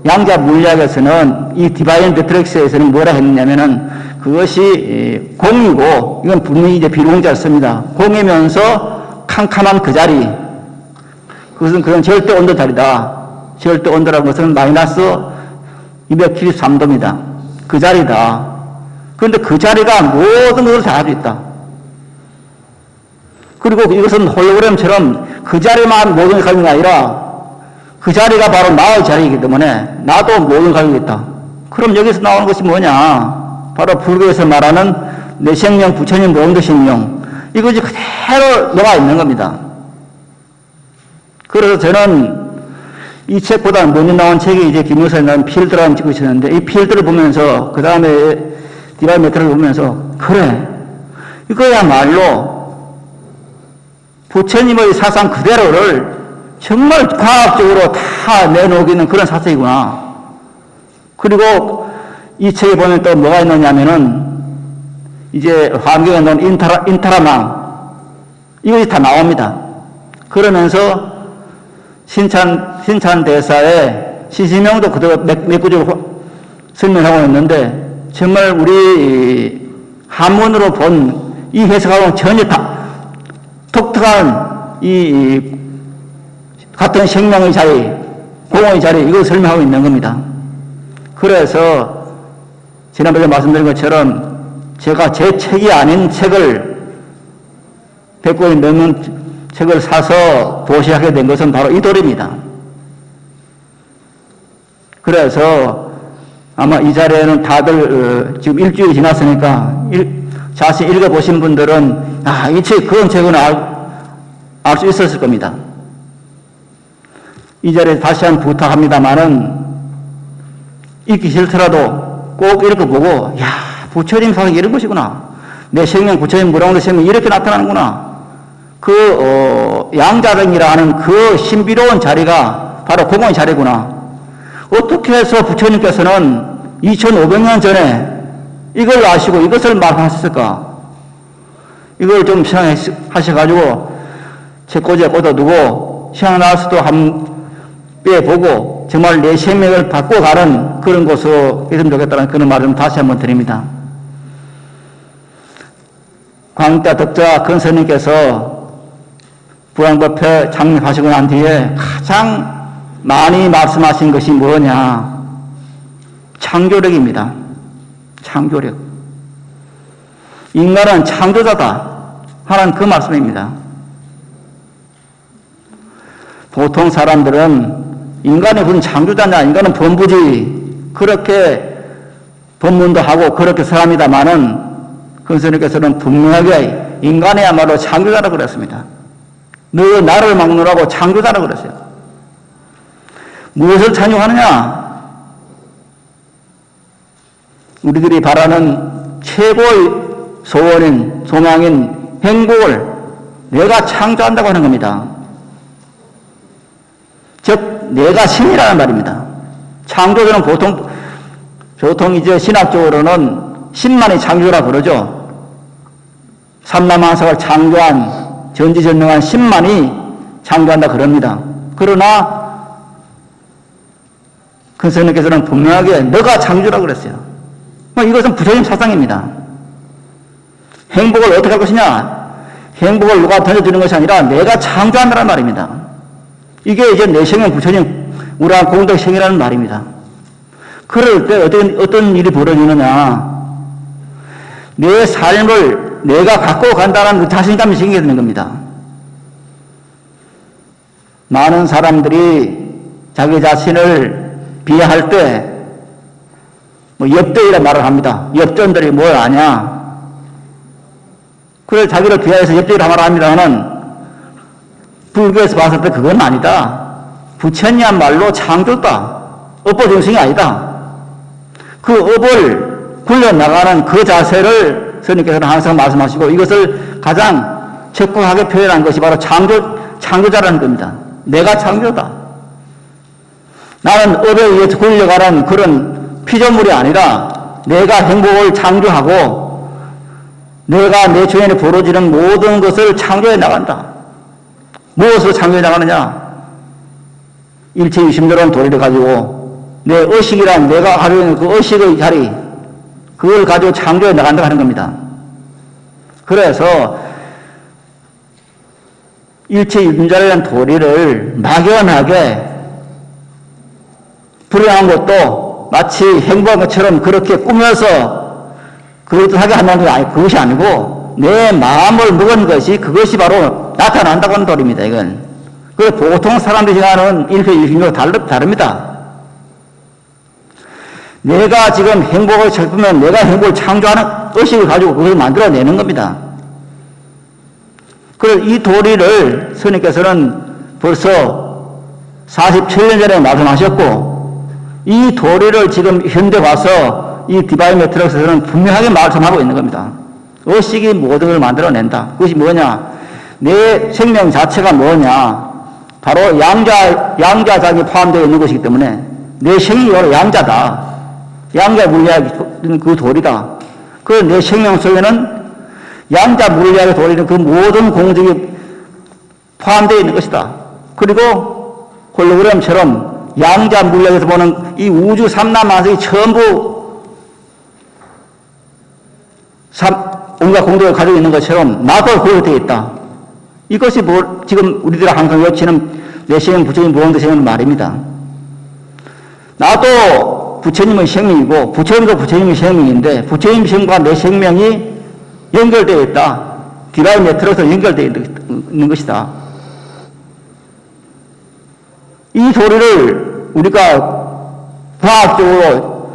양자 물리학에서는 이 디바인 매트릭스에서는 뭐라 했느냐면은 그것이 공이고 이건 분명히 이제 비공자를 씁니다. 공이면서 캄캄한 그 자리, 그건 절대 온도 자리다. 절대 온도라는 것은 마이너스 273도입니다. 그 자리다. 그런데 그 자리가 모든 것을 다 가지고 있다. 그리고 이것은 홀로그램처럼 그 자리만 모든 걸 가지고 있는 게 아니라 그 자리가 바로 나의 자리이기 때문에 나도 모든 걸 가지고 있다. 그럼 여기서 나오는 것이 뭐냐? 바로 불교에서 말하는 내 생명, 부처님 모험도 생명. 이것이 그대로 녹아 있는 겁니다. 그래서 저는 이 책보다 먼저 나온 책이 이제 김무사에 나온 필드라는 책을 있었는데 이 필드를 보면서 그 다음에 디바인 매트를 보면서 그래 이거야말로 부처님의 사상 그대로를 정말 과학적으로 다 내놓기는 그런 사상이구나. 그리고 이 책에 보면 또 뭐가 있느냐면은 이제 환경에 넣은 인타라망 이것이 다 나옵니다. 그러면서 신찬 대사의 시시명도 그대로 몇 구절로 설명하고 있는데 정말 우리 한문으로 본 이 해석하고는 전혀 독특한 이 같은 생명의 자리, 공의 자리 이걸 설명하고 있는 겁니다. 그래서 지난번에 말씀드린 것처럼 제가 제 책이 아닌 책을 100권이 넘는 책을 사서 도시하게 된 것은 바로 이 도리입니다. 그래서 아마 이 자리에는 다들 지금 일주일이 지났으니까 자세히 읽어보신 분들은 이 책, 그건 책은 알 수 있었을 겁니다. 이 자리에 다시 한번 부탁합니다만은 읽기 싫더라도 꼭 읽어보고, 부처님 사상이 이런 것이구나. 내 생명, 부처님 무량도 생명이 이렇게 나타나는구나. 양자등이라는 그 신비로운 자리가 바로 공의 자리구나. 어떻게 해서 부처님께서는 2500년 전에 이걸 아시고 이것을 말하셨을까? 이걸 좀 생각하셔가지고 책꽂이에 꽂아두고 생각날 수도 한번 빼보고 정말 내 생명을 바꿔가는 그런 곳으로 있으면 좋겠다는 그런 말을 좀 다시 한번 드립니다. 광자 덕자 근스님께서 부양법회 창립하시고 난 뒤에 가장 많이 말씀하신 것이 뭐냐? 창조력입니다. 창조력. 인간은 창조자다 하는 그 말씀입니다. 보통 사람들은 인간이 무슨 창조자냐, 인간은 범부지, 그렇게 법문도 하고 그렇게 사람이다마는 근스님께서는 분명하게 인간이야말로 창조자라고 그랬습니다. 너 나를 막느라고 창조자라고 그랬어요. 무엇을 찬양하느냐? 우리들이 바라는 최고의 소원인, 소망인 행복을 내가 창조한다고 하는 겁니다. 즉, 내가 신이라는 말입니다. 창조자는 보통 이제 신학적으로는 신만이 창조라 그러죠. 삼라만상을 창조한, 전지전능한 신만이 창조한다 그럽니다. 그러나, 근스님께서는 분명하게 너가 창조라고 그랬어요. 이것은 부처님 사상입니다. 행복을 어떻게 할 것이냐? 행복을 누가 던져주는 것이 아니라 내가 창조한다는 말입니다. 이게 이제 내 생명 부처님 우라한 공덕생이라는 말입니다. 그럴 때 어떤 일이 벌어지느냐? 내 삶을 내가 갖고 간다는 그 자신감이 생기게 되는 겁니다. 많은 사람들이 자기 자신을 비하할 때 엽전이라 말을 합니다. 엽전들이 뭘 아냐? 그래 자기를 비하해서 엽전이라 말을 합니다는 불교에서 봤을 때 그건 아니다. 부처님이야말로 창조다. 업보정승이 아니다. 그 업을 굴려나가는 그 자세를 스님께서는 항상 말씀하시고 이것을 가장 적극하게 표현한 것이 바로 창조자라는 겁니다. 내가 창조다. 나는 업에 의해서 굴려가는 그런 피조물이 아니라 내가 행복을 창조하고 내가 내 주변에 벌어지는 모든 것을 창조해 나간다. 무엇으로 창조해 나가느냐? 일체유심조라는 도리를 가지고 내 의식이란 내가 가지고 있는 그 의식의 자리, 그걸 가지고 창조해 나간다 하는 겁니다. 그래서 일체유심조라는 도리를 막연하게 불행한 것도 마치 행복한 것처럼 그렇게 꾸며서 그것을 하게 한다는 게 그것이 아니고 내 마음을 먹은 것이 그것이 바로 나타난다고 하는 도리입니다. 이건. 그 보통 사람들이 생각하는 일체유심조가 다릅니다. 내가 지금 행복을 찾으면 내가 행복을 창조하는 의식을 가지고 그것을 만들어내는 겁니다. 그래서 이 도리를 스님께서는 벌써 47년 전에 말씀하셨고 이 도리를 지금 현대 와서 이 디바인 매트릭스에서는 분명하게 말씀하고 있는 겁니다. 의식이 모든 걸 만들어낸다. 그것이 뭐냐? 내 생명 자체가 뭐냐? 바로 양자장이 포함되어 있는 것이기 때문에 내 생명이 바로 양자다. 양자 물리학이 그 도리다. 그 내 생명 속에는 양자 물리학의 도리는 그 모든 공덕이 포함되어 있는 것이다. 그리고 홀로그램처럼 양자 물리학에서 보는 이 우주 삼라만상이 전부 온갖 공덕을 가지고 있는 것처럼 나도 그렇게 되어 있다. 이것이 지금 우리들이 항상 외치는 내 생명 부처님 무한도 생명의 말입니다. 나도 부처님의 생명이고 부처님도 부처님의 생명인데 부처님 생명과 내 생명이 연결되어 있다. 디바인 매트릭스로 연결되어 있는 것이다. 이 도리를 우리가 과학적으로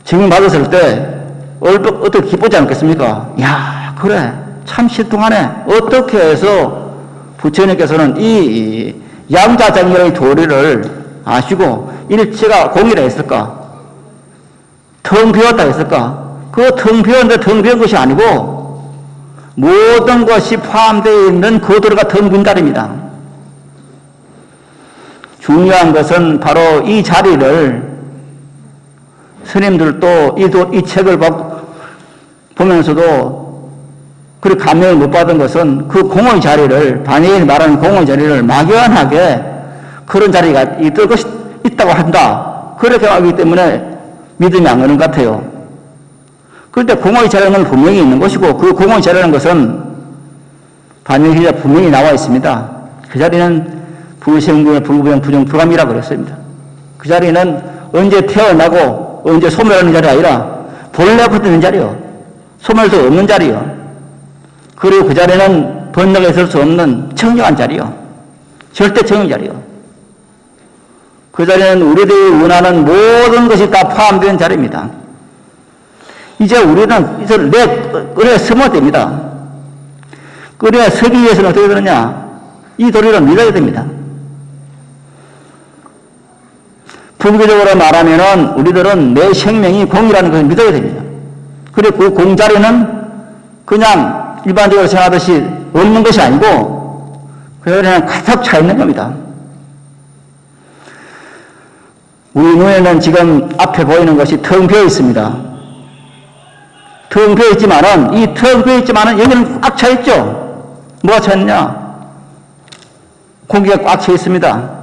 증명받았을 때 어떻게 기쁘지 않겠습니까? 야, 그래. 참 신통하네. 어떻게 해서 부처님께서는 이 양자장렬의 도리를 아시고 일체가 공이라 했을까? 텅 비었다 했을까? 그 텅 비었는데 텅 비은 것이 아니고 모든 것이 포함되어 있는 그 도리가 텅 빈 자리입니다. 중요한 것은 바로 이 자리를 스님들도 이 책을 보면서도 그렇게 감명을 못 받은 것은 그 공의 자리를, 반예인이 말하는 공의 자리를 막연하게 그런 자리가 있다고 한다. 그렇게 하기 때문에 믿음이 안 가는 것 같아요. 그런데 공의 자리는 분명히 있는 것이고 그 공의 자리라는 것은 반예인이 분명히 나와 있습니다. 그 자리는 불생불, 불구병, 부정불감이라고 그랬습니다. 그 자리는 언제 태어나고 언제 소멸하는 자리가 아니라 본래부터 있는 자리요. 소멸도 없는 자리요. 그리고 그 자리는 번뇌가 있을 수 없는 청정한 자리요. 절대 청정 자리요. 그 자리는 우리들이 원하는 모든 것이 다 포함된 자리입니다. 이제 우리는 이제 내 끓에 서면 됩니다. 끓에 서기 위해서는 어떻게 되느냐? 이 도리를 믿어야 됩니다. 불교적으로 말하면은 우리들은 내 생명이 공이라는 것을 믿어야 됩니다. 그리고 그 공자리는 그냥 일반적으로 생각하듯이 없는 것이 아니고 그 자리는 가득 차 있는 겁니다. 우리 눈에는 지금 앞에 보이는 것이 텅 비어 있습니다. 텅 비어 있지만은 이 텅 비어 있지만은 여기는 꽉 차 있죠. 뭐가 차 있냐? 공기가 꽉 차 있습니다.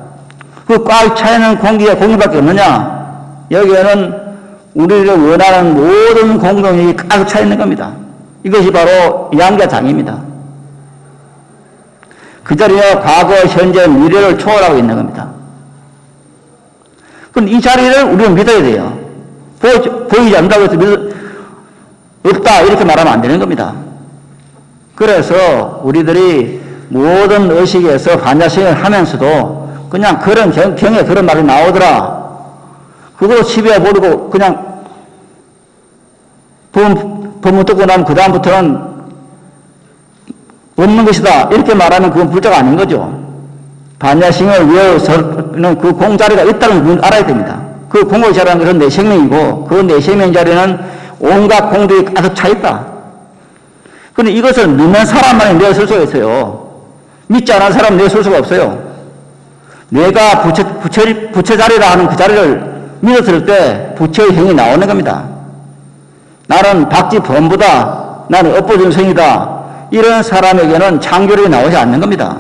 그 꽉 차 있는 공기가 공기밖에 없느냐? 여기에는 우리를 원하는 모든 공동력이 가득 차 있는 겁니다. 이것이 바로 양자장입니다. 그 자리에 과거, 현재, 미래를 초월하고 있는 겁니다. 그럼 이 자리를 우리는 믿어야 돼요. 보이지 않는다고 해서 없다 이렇게 말하면 안 되는 겁니다. 그래서 우리들이 모든 의식에서 반야심을 하면서도 그냥 그런 경에 그런 말이 나오더라. 그거 시비해 버리고 그냥 법문 듣고 나면 그 다음부터는 없는 것이다 이렇게 말하면 그건 불자가 아닌 거죠. 반야심을 위해서는 그 공자리가 있다는 걸 알아야 됩니다. 그 공의 자리라는 것은 내 생명이고 그 내 생명 자리는 온갖 공들이 가득 차 있다. 그런데 이것을 믿는 사람만이 내어설 수가 있어요. 믿지 않은 사람은 내어설 수가 없어요. 내가 부처 자리라 하는 그 자리를 믿었을 때 부처의 행이 나오는 겁니다. 나는 박지범부다. 나는 업보중생이다. 이런 사람에게는 창조력이 나오지 않는 겁니다.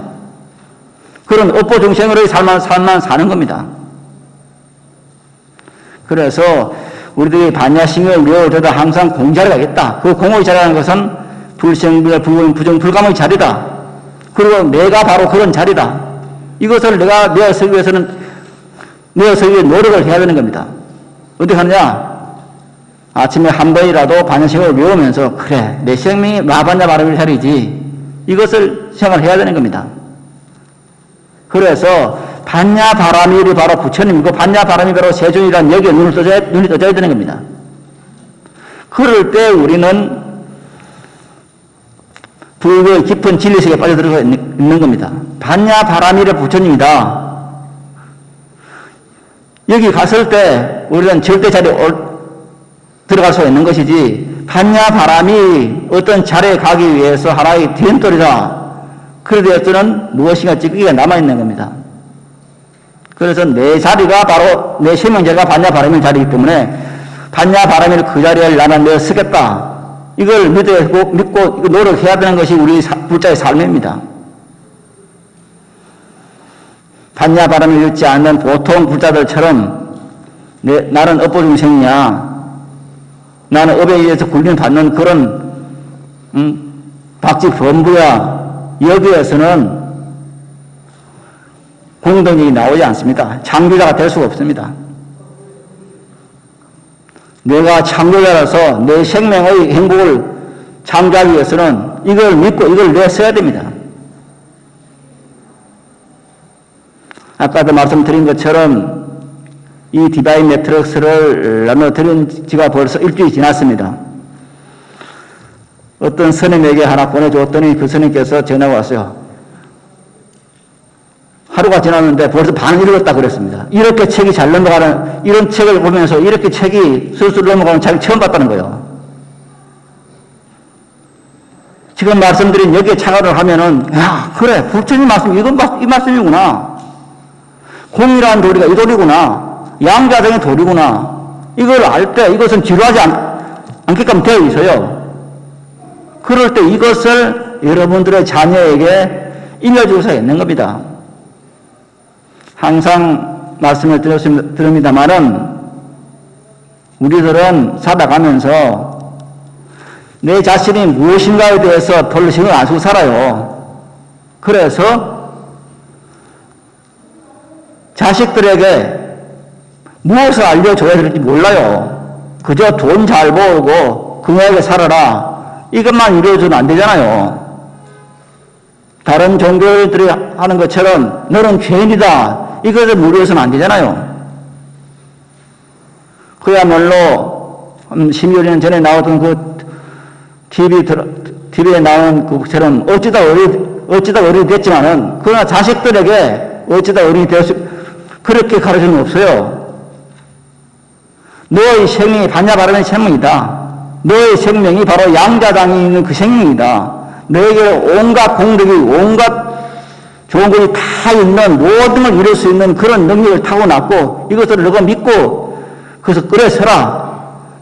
그런 업보중생으로의 삶만 사는 겁니다. 그래서 우리들이 반야심을 외워줘도 항상 공자리가 있다. 그 공의 자리라는 것은 불생불, 부정불감의 자리다. 그리고 내가 바로 그런 자리다. 이것을 내가 내어서기 위해서는 내어서기 위해 노력을 해야 되는 겁니다. 어떻게 하느냐? 아침에 한 번이라도 반야심을 외우면서 그래 내 생명이 마반야 바람의 자리지. 이것을 생각을 해야 되는 겁니다. 그래서 반야바람일이 바로 부처님이고 반야바람이 바로 세존이라는 여기에 눈이 떠져야 되는 겁니다. 그럴 때 우리는 불교의 깊은 진리색에 빠져들어가 있는 겁니다. 반야바람일의 부처님이다. 여기 갔을 때 우리는 절대 자리에 들어갈 수가 있는 것이지 반야바람이 어떤 자리에 가기 위해서 하나의 된돌이다. 그래도서는 무엇인가 찌꺼기가 남아있는 겁니다. 그래서 내 자리가 바로 내 생명 자리가 반야바람일 자리이기 때문에 반야바람일 그 자리를 나는 내가 쓰겠다. 이걸 믿고 노력해야 되는 것이 우리 불자의 삶입니다. 반야바람을 읽지 않는 보통 불자들처럼 나는 업보중생이냐 나는 업에 의해서 굴림받는 그런 박지범부야 여기에서는 공동력이 나오지 않습니다. 창조자가 될 수가 없습니다. 내가 창조자라서 내 생명의 행복을 창조하기 위해서는 이걸 믿고 이걸 내써야 됩니다. 아까도 말씀드린 것처럼 이 디바인 매트릭스를 나눠드린 지가 벌써 일주일이 지났습니다. 어떤 스님에게 하나 보내줬더니 그 스님께서 전화가 왔어요. 하루가 지났는데 벌써 반 읽었다 그랬습니다. 이렇게 책이 잘 넘어가는, 이런 책을 보면서 이렇게 책이 술술 넘어가는 책을 처음 봤다는 거예요. 지금 말씀드린 여기에 착안을 하면은, 야, 그래, 부처님 말씀, 이 말씀이구나. 공이라는 도리가 이 도리구나. 양자정의 도리구나. 이걸 알 때 이것은 지루하지 않게끔 되어 있어요. 그럴 때 이것을 여러분들의 자녀에게 일러주고서 있는 겁니다. 항상 말씀을 드립니다만은 우리들은 살아가면서 내 자신이 무엇인가에 대해서 별로 신경 안 쓰고 살아요. 그래서 자식들에게 무엇을 알려줘야 될지 몰라요. 그저 돈 잘 벌고 건강하게 살아라, 이것만 이루어져는 안 되잖아요. 다른 종교들이 하는 것처럼 너는 죄인이다, 이것을 무리해서는 안 되잖아요. 그야말로 10여 년 전에 나오던 그 TV에 나오는 그처럼 어찌다 어른이 됐지만은, 그러나 자식들에게 어찌다 어른이 되었을, 그렇게 가르치는 건 없어요. 너의 생명이 반야바람의 생명이다. 너의 생명이 바로 양자당이 있는 그 생명이다. 너에게 온갖 공덕이, 온갖 좋은 것이 다 있는, 모든 걸 이룰 수 있는 그런 능력을 타고났고, 이것을 너가 믿고 그래서 그래 서라,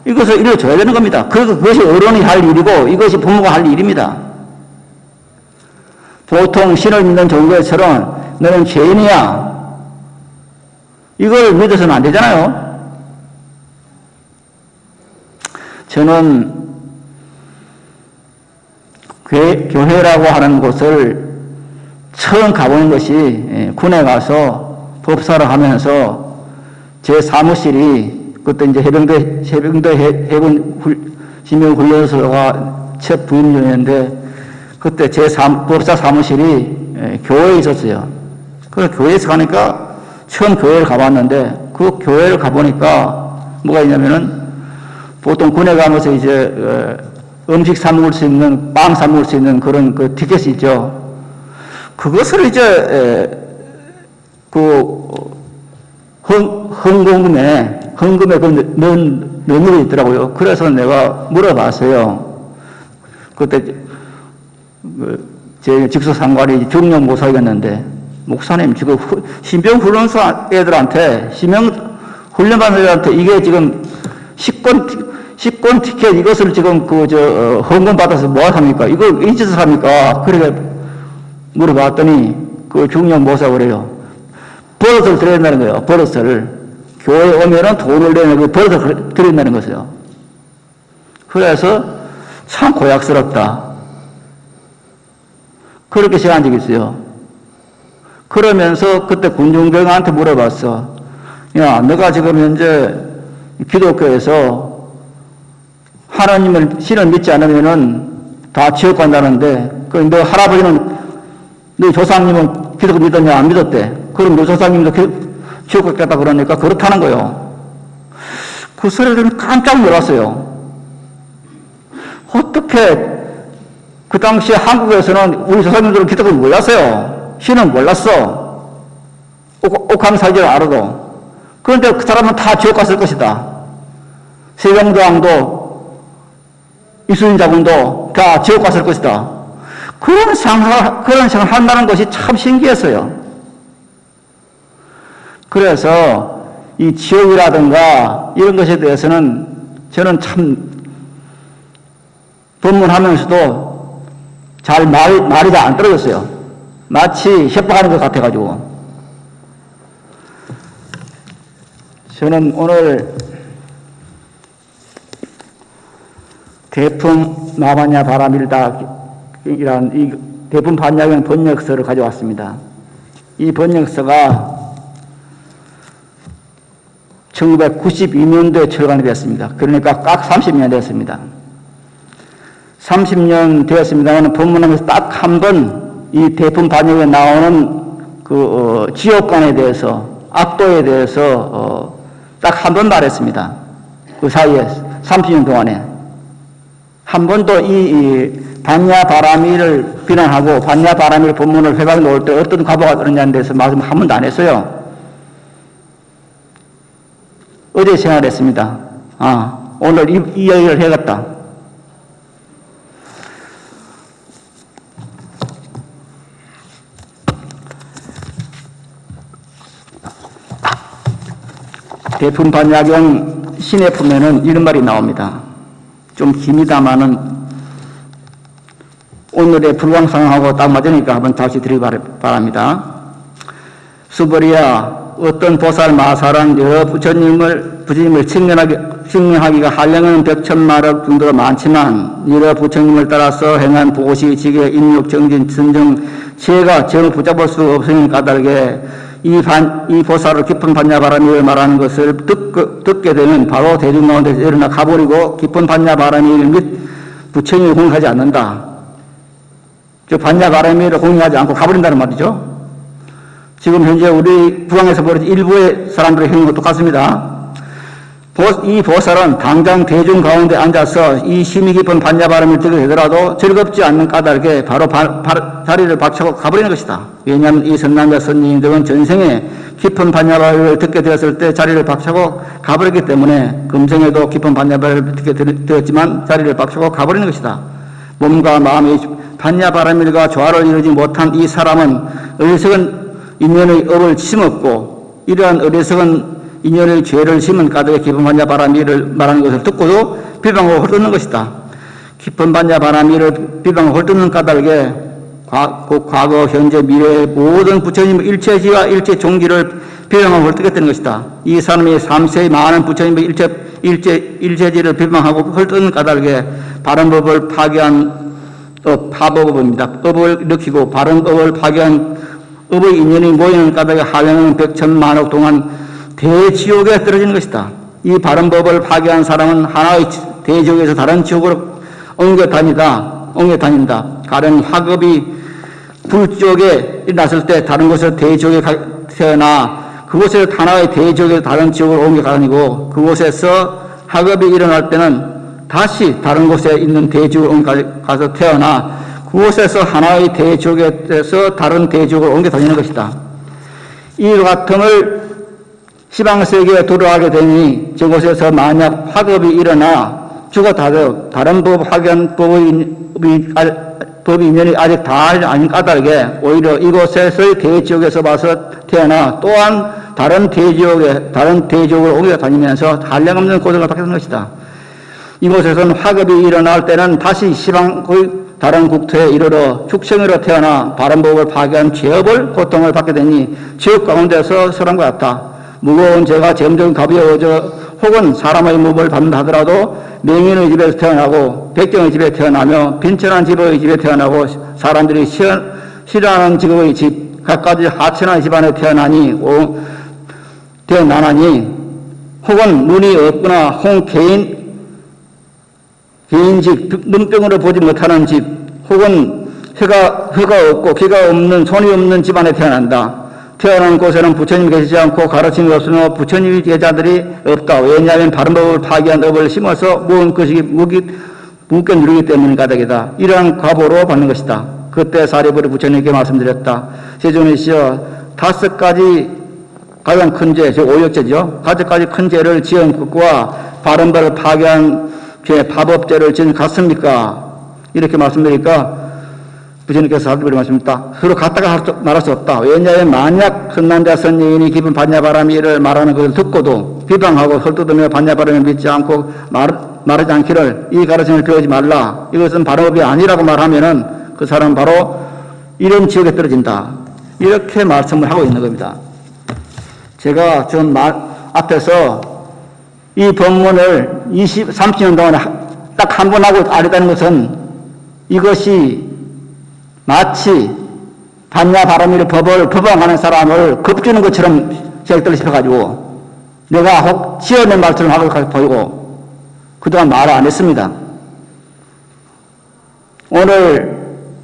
이것을 이루어줘야 되는 겁니다. 그것이 어른이 할 일이고 이것이 부모가 할 일입니다. 보통 신을 믿는 종교처럼 너는 죄인이야, 이걸 믿어서는 안 되잖아요. 저는 교회라고 하는 곳을 처음 가보는 것이 군에 가서 법사를 하면서 제 사무실이, 그때 이제 해병대 해군 지명훈련소가 첫 부임료였는데, 그때 제 법사 사무실이 교회에 있었어요. 그 교회에서 가니까 처음 교회를 가봤는데, 그 교회를 가보니까 뭐가 있냐면은, 보통 군에 가면서 이제 음식 사 먹을 수 있는, 빵 사 먹을 수 있는 그런 그 티켓이 있죠. 그것을 이제 헌금에 넣은 게 있더라고요. 그래서 내가 물어봤어요. 그때 제 직속 상관이 중령 모사이었는데, 목사님 지금 신병 훈련소 애들한테, 신병 훈련받는 애들한테 이게 지금 식권 티켓 이것을 지금 헌금 받아서 뭐 합니까? 이거 이 짓을 합니까? 그렇게 물어봤더니 그 중령 모사가 그래요. 버릇을 드려야 된다는 거예요. 버릇을. 교회에 오면은 돈을 내는 그 버릇을 드려야 된다는 것이요. 그래서 참 고약스럽다, 그렇게 생각한 적이 있어요. 그러면서 그때 군중병한테 물어봤어. 야, 너가 지금 현재 기독교에서 하나님을, 신을 믿지 않으면은 다 지옥 간다는데, 너 할아버지는, 너 조상님은 기독교 믿었냐, 안 믿었대. 그럼 너 조상님도 지옥 갔다 그러니까 그렇다는 거예요. 그 소리를 들으면 깜짝 놀랐어요. 어떻게 그 당시에 한국에서는 우리 조상님들은 기독교를 몰랐어요. 신은 몰랐어. 옥황사지를 알아도. 그런데 그 사람은 다 지옥 갔을 것이다. 세종대왕도 이순신 장군도 다 지옥 갔을 것이다. 그런 생각을 한다는 것이 참 신기했어요. 그래서 이 지옥이라든가 이런 것에 대해서는 저는 참 법문하면서도 잘 말이 잘 안 떨어졌어요. 마치 협박하는 것 같아가지고. 저는 오늘 대품 나바냐 바라밀다 이란 이 대품 반야경 번역서를 가져왔습니다. 이 번역서가 1992년도에 출간이 되었습니다. 그러니까 딱 30년 됐습니다. 30년 되었습니다만 본문하면서 딱 한 번 이 대품 반역에 나오는 지옥관에 대해서, 악도에 대해서 딱 한 번 말했습니다. 그 사이에 30년 동안에 한 번도 이 반야 바라미를 비난하고 반야 바라미 본문을 회박해 놓을 때 어떤 과보가 들었냐는 데서 말씀 한 번도 안 했어요. 어제 생각했습니다. 오늘 이 얘기를 해야겠다. 대품 반야경 신에 품에는 이런 말이 나옵니다. 좀 깁니다마는 오늘의 불광 상황하고 딱 맞으니까 한번 다시 드리기 바랍니다. 수보리야, 어떤 보살 마살은 여러 부처님을 측면하기가 한량은 100,000만억 정도가 많지만 여러 부처님을 따라서 행한 보시, 지계, 인욕, 정진, 선정, 지혜가 전혀 붙잡을 수 없으니 까닭에 이 보살을 깊은 반야바라미를 말하는 것을 듣게 되면 바로 대중 가운데서 일어나 가버리고 깊은 반야바라미를 및 부처님을 공유하지 않는다. 저 반야바라미를 공유하지 않고 가버린다는 말이죠. 지금 현재 우리 부강에서 벌어진 일부의 사람들의 행위가 똑같습니다. 이 보살은 당장 대중 가운데 앉아서 이 심히 깊은 반야바람을 듣게 되더라도 즐겁지 않는 까닭에 바로 자리를 박차고 가버리는 것이다. 왜냐하면 이 선남자 선님 등은 전생에 깊은 반야바람을 듣게 되었을 때 자리를 박차고 가버렸기 때문에 금생에도 깊은 반야바람을 듣게 되었지만 자리를 박차고 가버리는 것이다. 몸과 마음의 반야바람일과 조화를 이루지 못한 이 사람은 어리석은 인연의 업을 심었고 이러한 어리석은 인연의 죄를 심은 까닭에 깊은 반야바라미를 말하는 것을 듣고도 비방하고 헐뜯는 것이다. 깊은 반야바라미를 비방하고 헐뜯는 까닭에 과거, 현재, 미래의 모든 부처님의 일체지와 일체 종기를 비방하고 헐뜯겠다는 것이다. 이 사람이 3세의 많은 부처님의 일체지를 비방하고 헐뜯는 까닭에 바른 법을 파괴한 파법입니다. 업을 일으키고 바른 업을 파괴한 업의 인연이 모이는 까닭에 하량은 100,000만억 동안 대지옥에 떨어지는 것이다. 이 바른 법을 파괴한 사람은 하나의 대지옥에서 다른 지옥으로 옮겨 다닌다. 가령 화급이 불지옥에 일어났을 때 다른 곳에서 대지옥에 태어나 그곳에서 하나의 대지옥에서 다른 지옥으로 옮겨 다니고 그곳에서 화급이 일어날 때는 다시 다른 곳에 있는 대지옥으로 가서 태어나 그곳에서 하나의 대지옥에서 다른 대지옥으로 옮겨 다니는 것이다. 이와 같음을 시방세계에 들어가게 되니 저곳에서 만약 화급이 일어나 죽어다도 다른 법 확연 법의 인연이 아직 다 아닌 까닭에 오히려 이곳에서의 대지옥에서 와서 태어나 또한 다른 대지옥으로 옮겨 다니면서 한량없는 고통을 받게 되는 것이다. 이곳에서는 화급이 일어날 때는 다시 시방의 다른 국토에 이르러 축생으로 태어나 바른 법을 파괴한 죄업을 고통을 받게 되니 지옥 가운데서 사람과 같다. 무거운 죄가 점점 가벼워져 혹은 사람의 무벌을 받는다 하더라도 명인의 집에서 태어나고 백정의 집에 태어나며 빈천한 집의 집에 태어나고 사람들이 싫어하는 직업의 집 갖가지 하천한 집안에 태어나니 혹은 눈이 없거나 혹은 개인직 눈병으로 보지 못하는 집 혹은 혀가 없고 귀가 없는 손이 없는 집안에 태어난다. 태어난 곳에는 부처님이 계시지 않고 가르침이 없으며 부처님의 제자들이 없다. 왜냐하면 바른 법을 파괴한 업을 심어서 모은 것이 묵게 누르기 때문인 까닭이다. 이러한 과보로 받는 것이다. 그때 사리부리 부처님께 말씀드렸다. 세존이시여 5가지 가장 큰 죄, 즉 오역죄죠. 5가지 큰 죄를 지은 것과 바른 법을 파괴한 죄, 파법죄를 지은 같습니까? 이렇게 말씀드리니까 부처님께서 사리부리 말씀입니다. 서로 같다가 말할 수 없다. 왜냐하면 만약 선남자 선여인이 깊은 반야바라미를 말하는 것을 듣고도 비방하고 헐뜯으며 반야바라미를 믿지 않고 말하지 않기를 이 가르침을 배우지 말라. 이것은 바른 법이 아니라고 말하면은 그 사람은 바로 이런 지옥에 떨어진다. 이렇게 말씀을 하고 있는 겁니다. 제가 지금 앞에서 이 법문을 30년 동안 딱 한 번 하고 알았다는 것은 이것이 마치 반야바라미를 법을 법왕하는 사람을 겁주는 것처럼 셀떨 씹혀가지고 내가 혹 지어낸 말처럼 하고 보이고 그동안 말을 안 했습니다. 오늘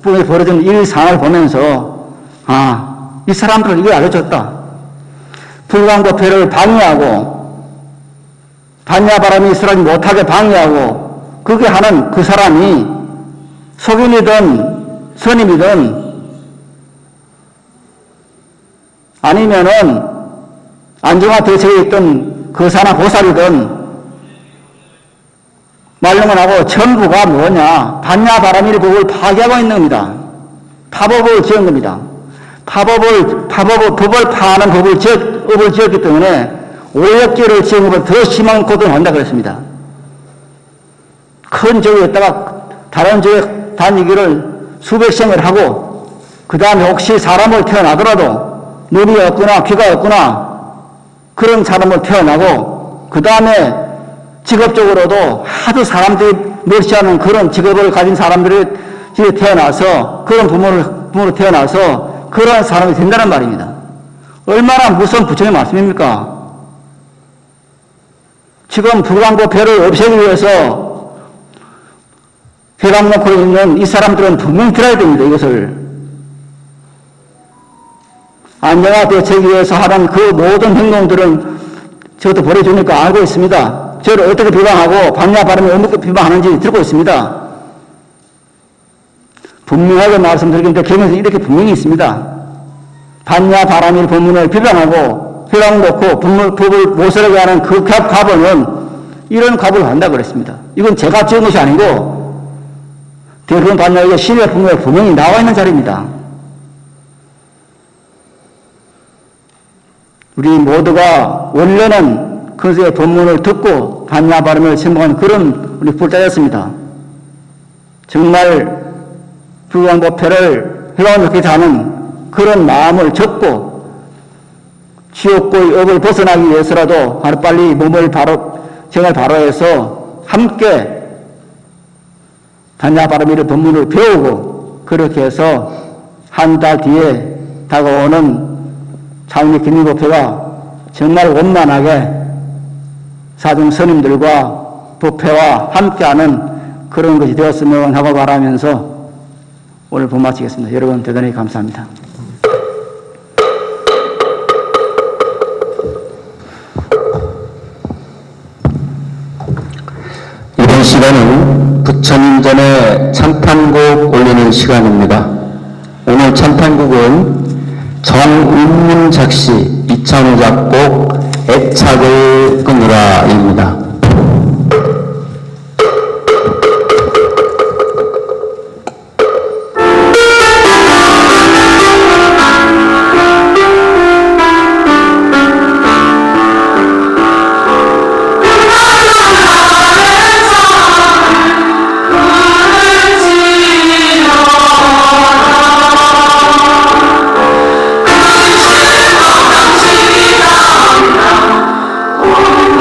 벌어진 이 상황을 보면서 이 사람들은 이걸 알려줬다. 불광법회를 방해하고 반야바라미 쓰라지 못하게 방해하고 그게 하는 그 사람이 석인이든 선임이든 아니면은 안정화 대책에 있던 거사나 보살이든 말로만 하고 전부가 뭐냐? 반야바라밀 법을 파괴하고 있는 겁니다. 파법을 지은 겁니다. 법을 파하는 법을 지었기 때문에 오역죄를 지은 것보다 더 심한 고통을 한다 그랬습니다. 큰 지역에다가 다른 지역 다니기를 수백 생을 하고 그 다음에 혹시 사람을 태어나더라도 눈이 없거나 귀가 없거나 그런 사람을 태어나고 그 다음에 직업적으로도 하도 사람들이 멸시하는 그런 직업을 가진 사람들이 태어나서 그런 부모로 태어나서 그런 사람이 된다는 말입니다. 얼마나 무서운 부처의 말씀입니까? 지금 불광보패를 없애기 위해서 회감 놓고 있는 이 사람들은 분명히 들어야 됩니다. 이것을 안정화 대책에 위해서 하는 그 모든 행동들은 저도 보내주니까 알고 있습니다. 저를 어떻게 비방하고 반야 발음을 어떻게 비방하는지 듣고 있습니다. 분명하게 말씀드리는데 경에서 이렇게 분명히 있습니다. 반야 바라밀 법문을 비방하고 회감 놓고 법을 모서하게 하는 그 과보는 이런 과보를 한다 그랬습니다. 이건 제가 지은 것이 아니고 대부분 반야에게 신의 법문에 분명히 나와 있는 자리입니다. 우리 모두가 원래는 그의 법문을 듣고 반야 발음을 sem봉하는 그런 우리 불자였습니다. 정말 불광보패를 회원롭게 하는 그런 마음을 접고 지옥고의 업을 벗어나기 위해서라도 하루빨리 몸을 정을 바로해서 함께 반야 바라밀 법문을 배우고 그렇게 해서 한 달 뒤에 다가오는 장미 기능법회가 정말 원만하게 사중 스님들과 법회와 함께하는 그런 것이 되었으면 하고 바라면서 오늘 본 마치겠습니다. 여러분 대단히 감사합니다. 이번 시간은 부처님 전에 찬탄곡 올리는 시간입니다. 오늘 찬탄곡은 정은문 작시 이찬우 작곡 애착을 끊으라입니다. Oh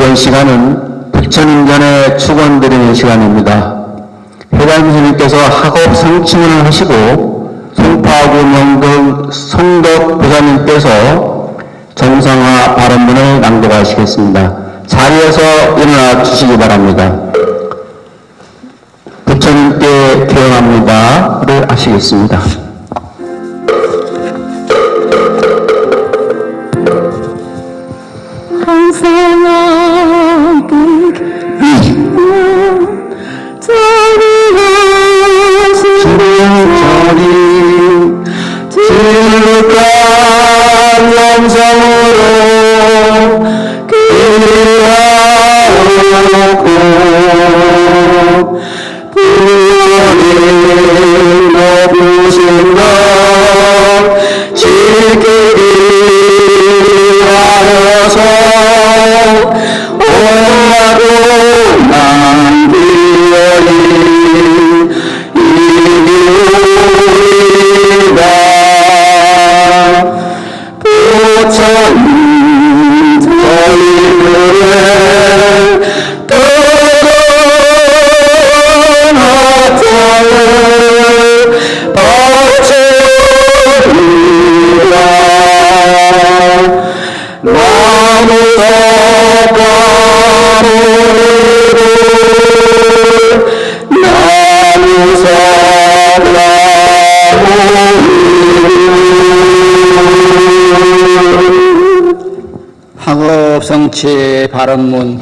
이번 시간은 부처님전에 축원드리는 시간입니다. 해당 교수님께서 학업 상층을 하시고 송파구 명동 성덕 보사님께서 정상화 발언문을 낭독하시겠습니다. 자리에서 일어나 주시기 바랍니다. 부처님께 기원합니다를 하시겠습니다. 성취 발언문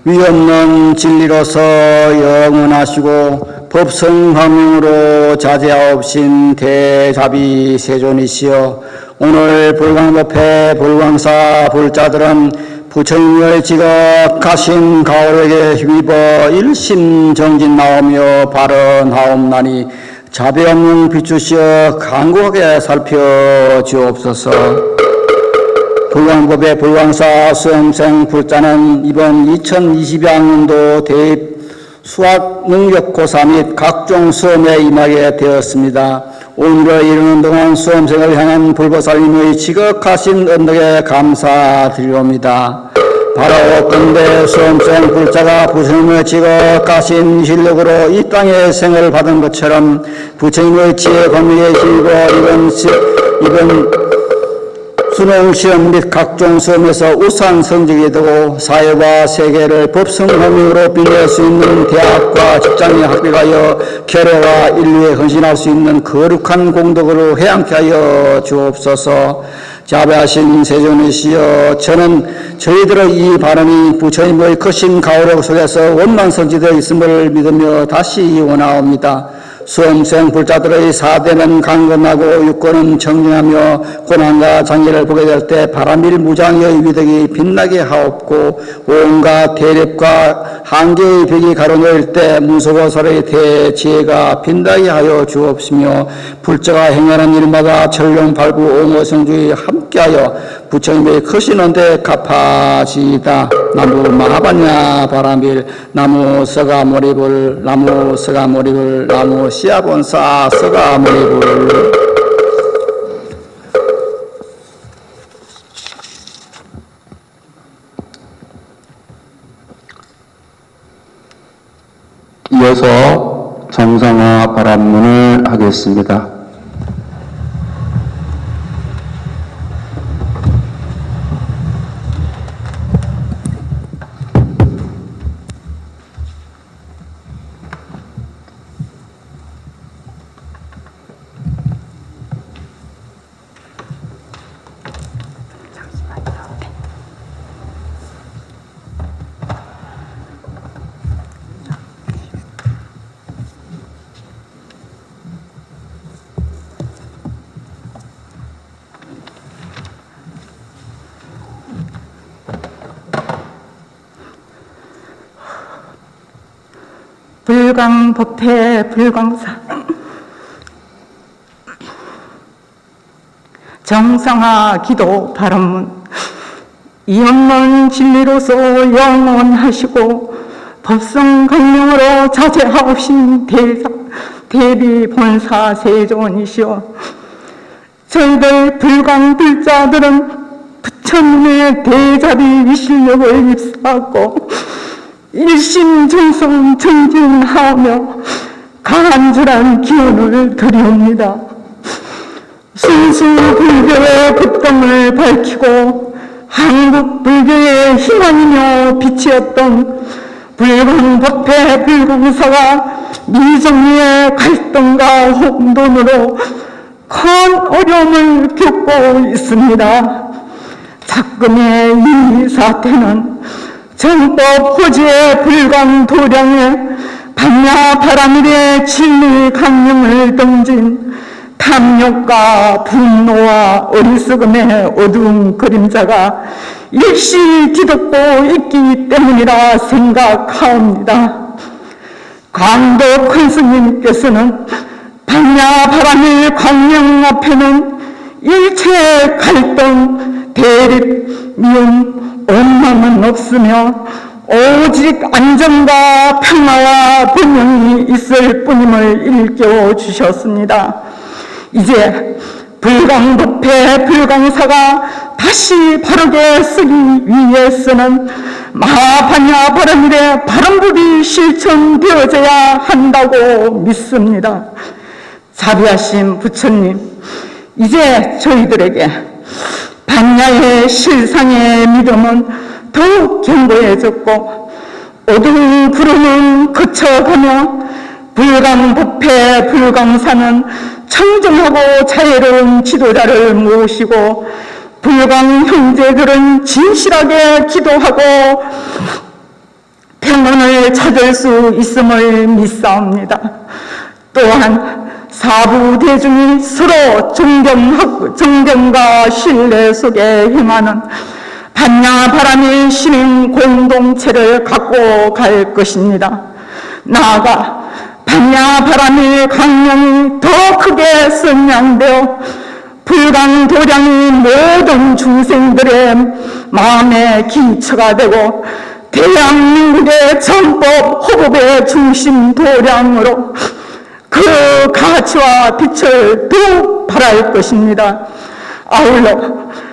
위없는 진리로서 영원하시고 법성화명으로 자제하옵신 대자비 세존이시여 오늘 불광법회 불광사 불자들은 부처님의 지각하신 가오력에 힘입어 일심정진나오며 발언하옵나니 자비 없는 비추시어 간곡하게 살펴주옵소서. 불광법의 불광사 수험생 불자는 이번 2022학년도 대입 수학 능력고사 및 각종 수험에 임하게 되었습니다. 오늘을 이루는 동안 수험생을 향한 불보살님의 지극하신恩덕에 감사드리옵니다. 바로 건대 수험생 불자가 부처님의 지극하신 실력으로 이 땅에 생을 받은 것처럼 부처님의 지혜 권위에 힘입어 이번 수능 시험 및 각종 시험에서 우수한 성적이 되고 사회와 세계를 법성화명으로 빛낼 수 있는 대학과 직장에 합격하여 결여와 인류에 헌신할 수 있는 거룩한 공덕으로 해양케 하여 주옵소서. 자비하신 세존이시여 저는 저희들의 이 발언이 부처님의 크신 가오력 속에서 원만성취되어 있음을 믿으며 다시 원하옵니다. 수험생 불자들의 사대는 강건하고 육권은 정정하며 고난과 장애를 보게 될 때 바람일 무장의 위덕이 빛나게 하옵고 온갖 대립과 한계의 벽이 가로놓일 때 무소고설의 대지혜가 빛나게 하여 주옵시며 불자가 행하는 일마다 천룡발구 옹호성주의 함께하여 부처님의 크신 은대 갚아지이다. 나무 마하반야 바람일 나무 서가모리불 나무 서가모리불 나무 시아본사 서가모리불. 이어서 정상화 발언문을 하겠습니다. 불광법회 불광사 정상화 기도 발언문 이 없는 진리로서 영원하시고 법성강령으로 자제하옵신 대비 본사 세존이시여 저희들 불광불자들은 부처님의 대자비 위실력을 입사하고 일심전성 정진하며 간절한 기원을 드리옵니다. 순수 불교의 급등을 밝히고 한국 불교의 희망이며 빛이었던 불광법회 불광사가 미정리의 갈등과 혼돈으로 큰 어려움을 겪고 있습니다. 작금의 이 사태는 정법 호지의 불광 도량에 반야 바라밀의 진리 강령을 던진 탐욕과 분노와 어리석음의 어두운 그림자가 일시 뒤덮고 있기 때문이라 생각하옵니다. 강도 큰 스님께서는 반야 바라밀 광명 앞에는 일체 갈등, 대립, 미움, 원망은 없으며 오직 안정과 평화와 번영이 있을 뿐임을 일깨워 주셨습니다. 이제 불광법회 불광사가 다시 바르게 쓰기 위해서는 마하반야 바라밀의 바람불이 실천되어져야 한다고 믿습니다. 자비하신 부처님, 이제 저희들에게 반야의 실상의 믿음은 더욱 견고해졌고 어두운 구름은 그쳐가며 불광법회 불광사는 청정하고 자애로운 지도자를 모시고 불광 형제들은 진실하게 기도하고 평안을 찾을 수 있음을 믿사옵니다. 또한 사부 대중이 서로 존경과 신뢰 속에 행하는 반야 바라밀 시민 공동체를 갖고 갈 것입니다. 나아가 반야 바라밀 강령이 더 크게 선양되어 불광 도량이 모든 중생들의 마음의 기초가 되고 대한민국의 전법 호법의 중심 도량으로 그 가치와 빛을 더욱 발할 것입니다. 아울러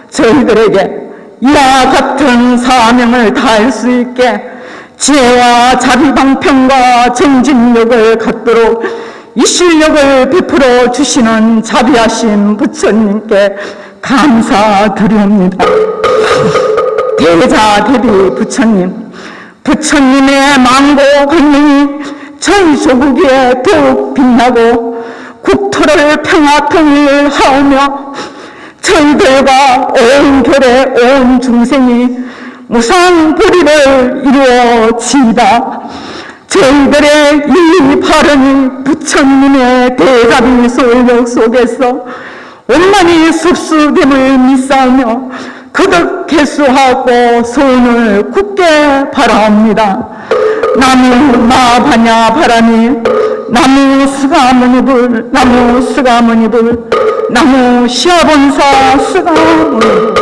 저희들에게 이와 같은 사명을 다할 수 있게 지혜와 자비방편과 정진력을 갖도록 이 실력을 베풀어 주시는 자비하신 부처님께 감사드립니다. 대자대비 부처님, 부처님의 망고 강령이 저희 조국에 더욱 빛나고 국토를 평화 통일하오며 저희들과 온 결의 온 중생이 무상불의를 이루어지이다. 저희들의 이 발언이 부처님의 대자비 소력 속에서 원만히 섭수됨을 믿사오며 거듭 개수하고 소원을 굳게 바라옵니다. 나무 마반야 바라밀, 나무 스가모니불, 나무 스가모니불, 나무 시아본사 스가모니불.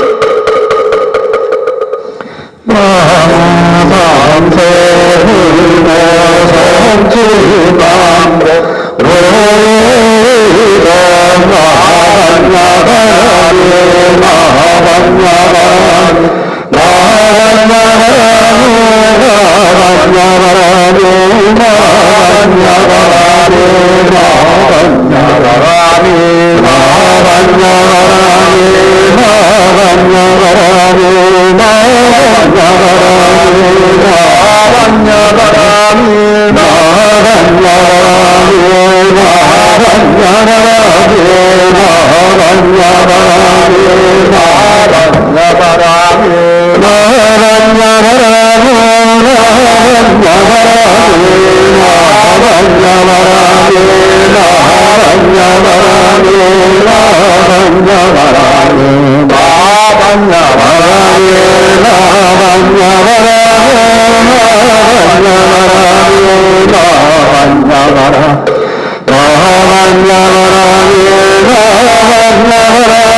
나가라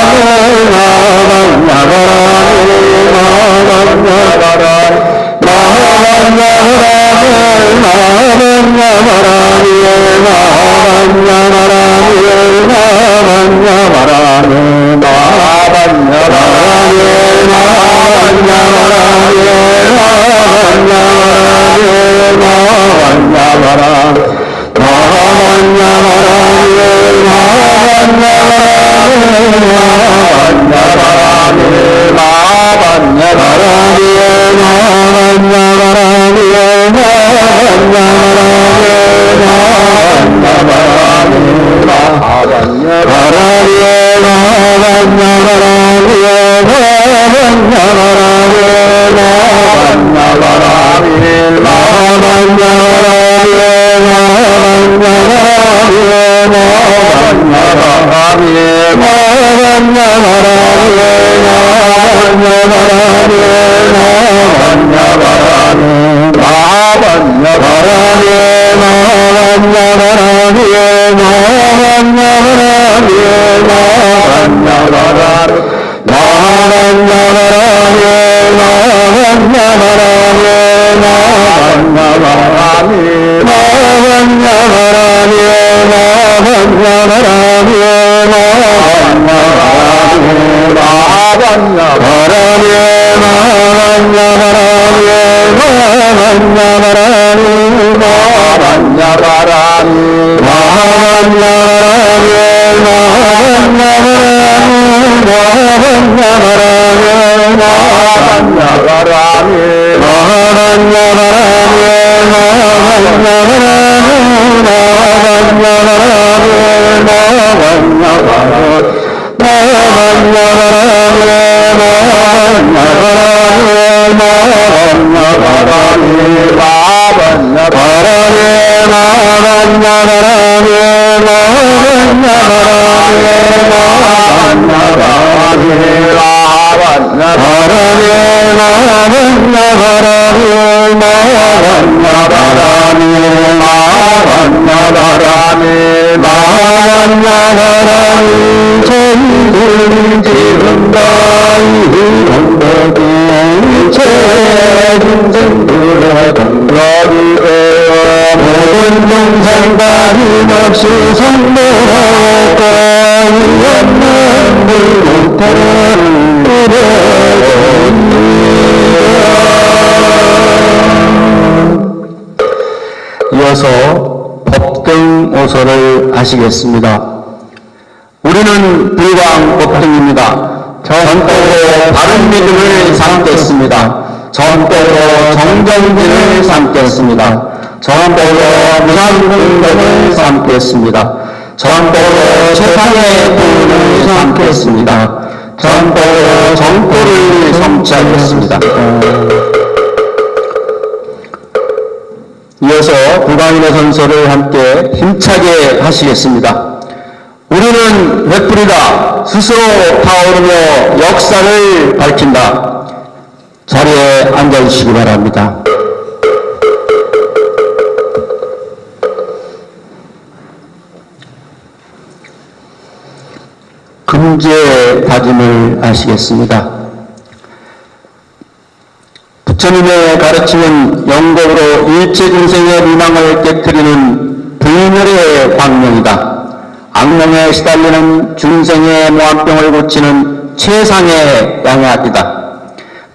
이어서 법등 오설을 하시겠습니다. 우리는 불광 법등입니다. 전법으로 바른 믿음을 삼겠습니다. 전법으로 정정진을 삼겠습니다. 전법으로 무상공덕을 삼겠습니다. 전법으로 최상의 부흥을 삼겠습니다. 전법으로 정토를 성취하겠습니다. 이어서 불광인의 선서를 함께 힘차게 하시겠습니다. 우리는 횃불이다. 스스로 타오르며 역사를 밝힌다. 자리에 앉아주시기 바랍니다. 금주의 다짐을 하시겠습니다. 부처님의 가르침은 영겁으로 일체중생의 미망을 깨뜨리는 불멸의 광명이다. 악몽에 시달리는 중생의 모함병을 고치는 최상의 양약이다.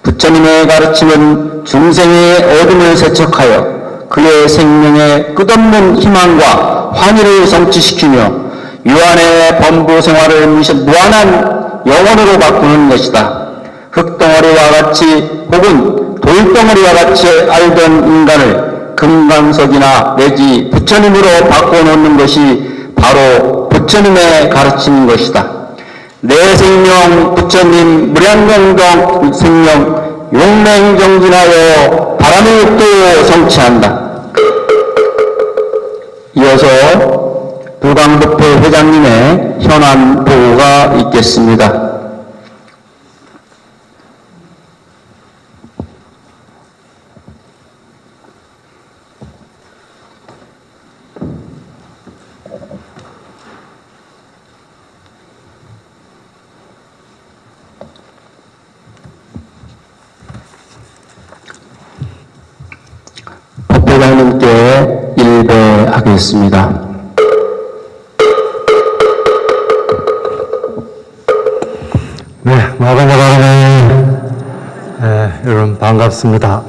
부처님의 가르침은 중생의 어둠을 세척하여 그의 생명의 끝없는 희망과 환희를 성취시키며 유한의 범부 생활을 무한한 영혼으로 바꾸는 것이다. 흙덩어리와 같이 혹은 돌덩어리와 같이 알던 인간을 금강석이나 내지 부처님으로 바꿔놓는 것이 바로 부처님의 가르침인 것이다. 내 생명 부처님 무량명동 생명 용맹정진하여 바람의 육도 성취한다. 이어서 불광법회 회장님의 현안 보고가 있겠습니다. 법회장님께 일배하겠습니다. 네, 여러분 반갑습니다.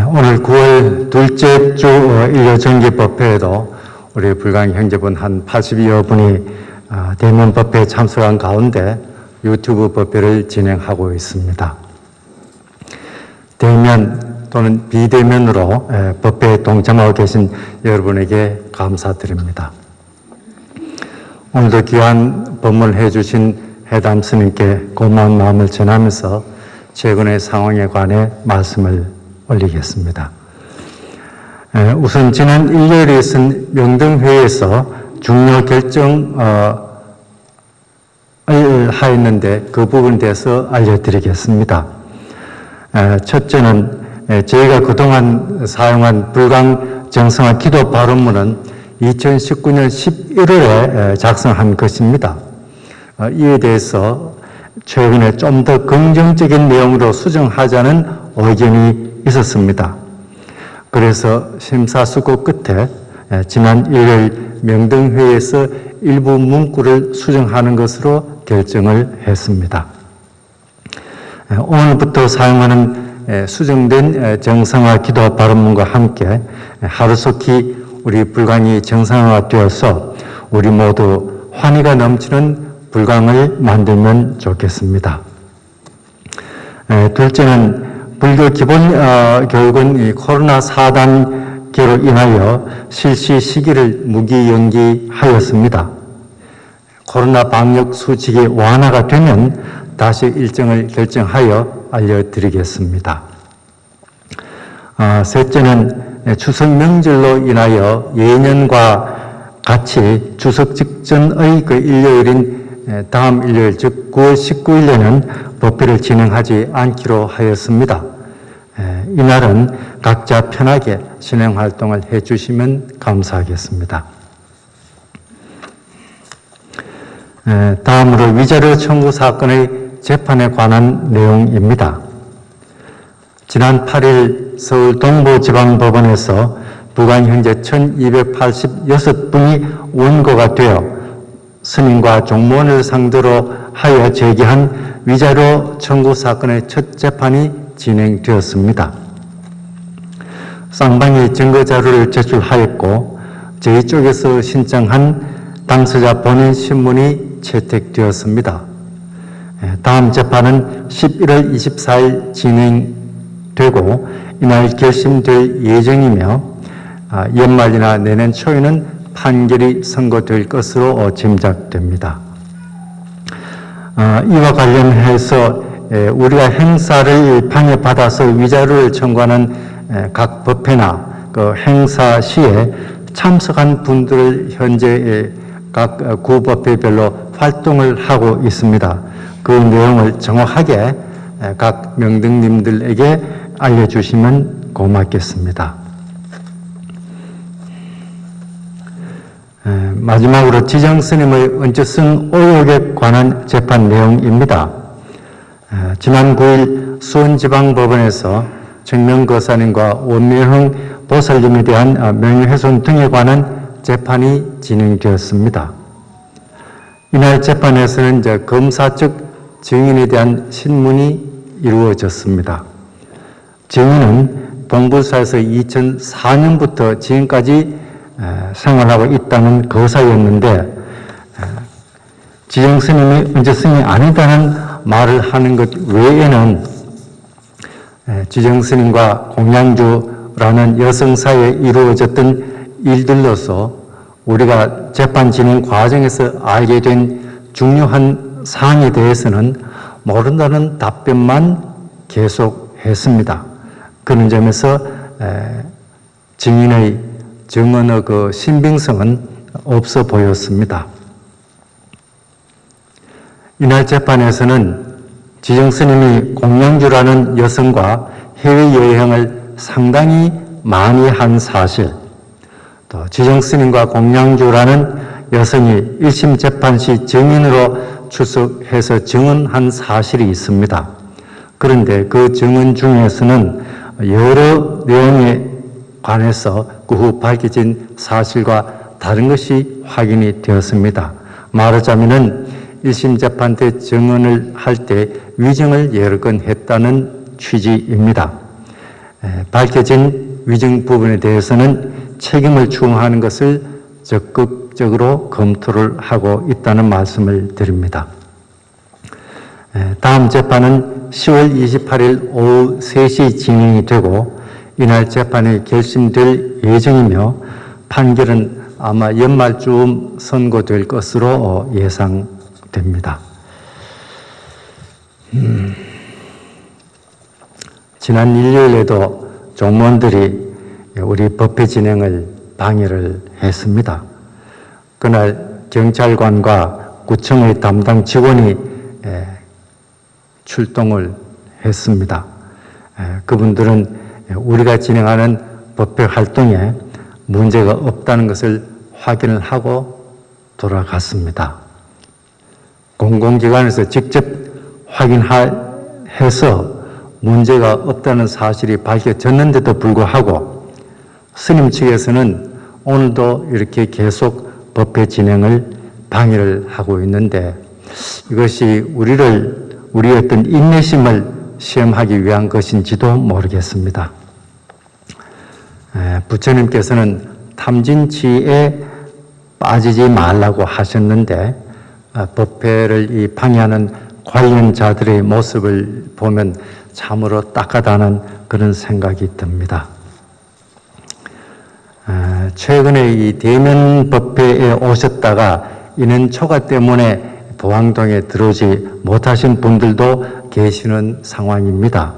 오늘 9월 둘째 주 일요정기법회에도 우리 불광 형제분 한 80여 분이 대면 법회에 참석한 가운데 유튜브 법회를 진행하고 있습니다. 대면 또는 비대면으로 법회에 동참하고 계신 여러분에게 감사드립니다. 오늘도 귀한 법문을 해주신 해담 스님께 고마운 마음을 전하면서 최근의 상황에 관해 말씀을 올리겠습니다. 우선 지난 일요일에 있은 명등회에서 중요 결정을 하였는데 그 부분에 대해서 알려드리겠습니다. 첫째는 저희가 그동안 사용한 불광 정성화 기도 발언문은 2019년 11월에 작성한 것입니다. 이에 대해서 최근에 좀 더 긍정적인 내용으로 수정하자는 의견이 있었습니다. 그래서 심사숙고 끝에 지난 일요일 명등회에서 일부 문구를 수정하는 것으로 결정을 했습니다. 오늘부터 사용하는 수정된 정상화 기도 발언문과 함께 하루속히 우리 불광이 정상화되어서 우리 모두 환희가 넘치는 불광을 만들면 좋겠습니다. 둘째는 불교 기본 교육은 이 코로나 4단계로 인하여 실시 시기를 무기연기하였습니다. 코로나 방역 수칙이 완화가 되면 다시 일정을 결정하여 알려드리겠습니다. 셋째는 추석 명절로 인하여 예년과 같이 추석 직전의 그 일요일인 다음 일요일 즉 9월 19일에는 법회를 진행하지 않기로 하였습니다. 이날은 각자 편하게 진행 활동을 해주시면 감사하겠습니다. 다음으로 위자료 청구 사건의 재판에 관한 내용입니다. 지난 8일 서울 동부지방법원에서 부관 현재 1286분이 원고가 되어 스님과 종무원을 상대로 하여 제기한 위자료 청구 사건의 첫 재판이 진행되었습니다. 쌍방이 증거자료를 제출하였고 저희 쪽에서 신청한 당사자 본인 신문이 채택되었습니다. 다음 재판은 11월 24일 진행되고 이날 결심될 예정이며 연말이나 내년 초에는 판결이 선고될 것으로 짐작됩니다. 이와 관련해서 우리가 행사를 방해받아서 위자료를 청구하는 각 법회나 그 행사 시에 참석한 분들을 현재 각 구법회별로 활동을 하고 있습니다. 그 내용을 정확하게 각 명등님들에게 알려주시면 고맙겠습니다. 마지막으로 지정스님의 은주승 의혹에 관한 재판 내용입니다. 지난 9일 수원지방법원에서 정명거사님과 원명흥 보살님에 대한 명예훼손 등에 관한 재판이 진행되었습니다. 이날 재판에서는 이제 검사 측 증인에 대한 신문이 이루어졌습니다. 증인은 봉불사에서 2004년부터 지금까지 생활하고 있다는 거사였는데 지정스님이 은재스님이 아니다는 말을 하는 것 외에는 지정스님과 공양주라는 여성사에 이루어졌던 일들로서 우리가 재판 진행 과정에서 알게 된 중요한 사항에 대해서는 모른다는 답변만 계속했습니다. 그런 점에서 증인의 증언의 그 신빙성은 없어 보였습니다. 이날 재판에서는 지정스님이 공양주라는 여성과 해외여행을 상당히 많이 한 사실, 또 지정스님과 공양주라는 여성이 1심 재판 시 증인으로 출석해서 증언한 사실이 있습니다. 그런데 그 증언 중에서는 여러 내용에 관해서 그 후 밝혀진 사실과 다른 것이 확인이 되었습니다. 말하자면은 1심 재판 때 증언을 할 때 위증을 여러 건 했다는 취지입니다. 밝혀진 위증 부분에 대해서는 책임을 추궁하는 것을 적극적으로 검토를 하고 있다는 말씀을 드립니다. 다음 재판은 10월 28일 오후 3시 진행이 되고 이날 재판이 결심될 예정이며 판결은 아마 연말쯤 선고될 것으로 예상됩니다. 지난 일요일에도 종무원들이 우리 법회 진행을 방해를 했습니다. 그날 경찰관과 구청의 담당 직원이 출동을 했습니다. 그분들은 우리가 진행하는 법회 활동에 문제가 없다는 것을 확인을 하고 돌아갔습니다. 공공기관에서 직접 확인해서 문제가 없다는 사실이 밝혀졌는데도 불구하고 스님 측에서는 오늘도 이렇게 계속 법회 진행을 방해를 하고 있는데 이것이 우리의 어떤 인내심을 시험하기 위한 것인지도 모르겠습니다. 부처님께서는 탐진치에 빠지지 말라고 하셨는데 법회를 이 방해하는 관련자들의 모습을 보면 참으로 딱하다는 그런 생각이 듭니다. 최근에 이 대면 법회에 오셨다가 이는 초과 때문에 보항동에 들어오지 못하신 분들도 계시는 상황입니다.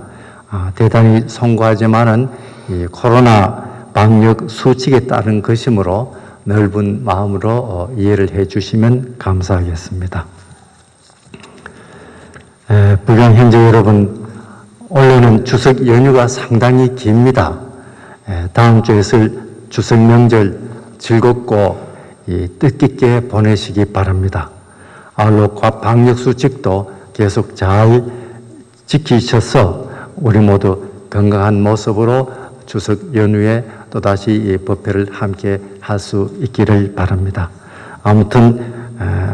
대단히 송구하지만은 이 코로나 방역 수칙에 따른 것이므로 넓은 마음으로 이해를 해 주시면 감사하겠습니다. 불량 형제 여러분, 올해는 추석 연휴가 상당히 깁니다. 다음 주에 있을 추석 명절 즐겁고 뜻깊게 보내시기 바랍니다. 아울러 방역 수칙도 계속 잘 지키셔서 우리 모두 건강한 모습으로 추석 연휴에 또다시 이 법회를 함께 할 수 있기를 바랍니다. 아무튼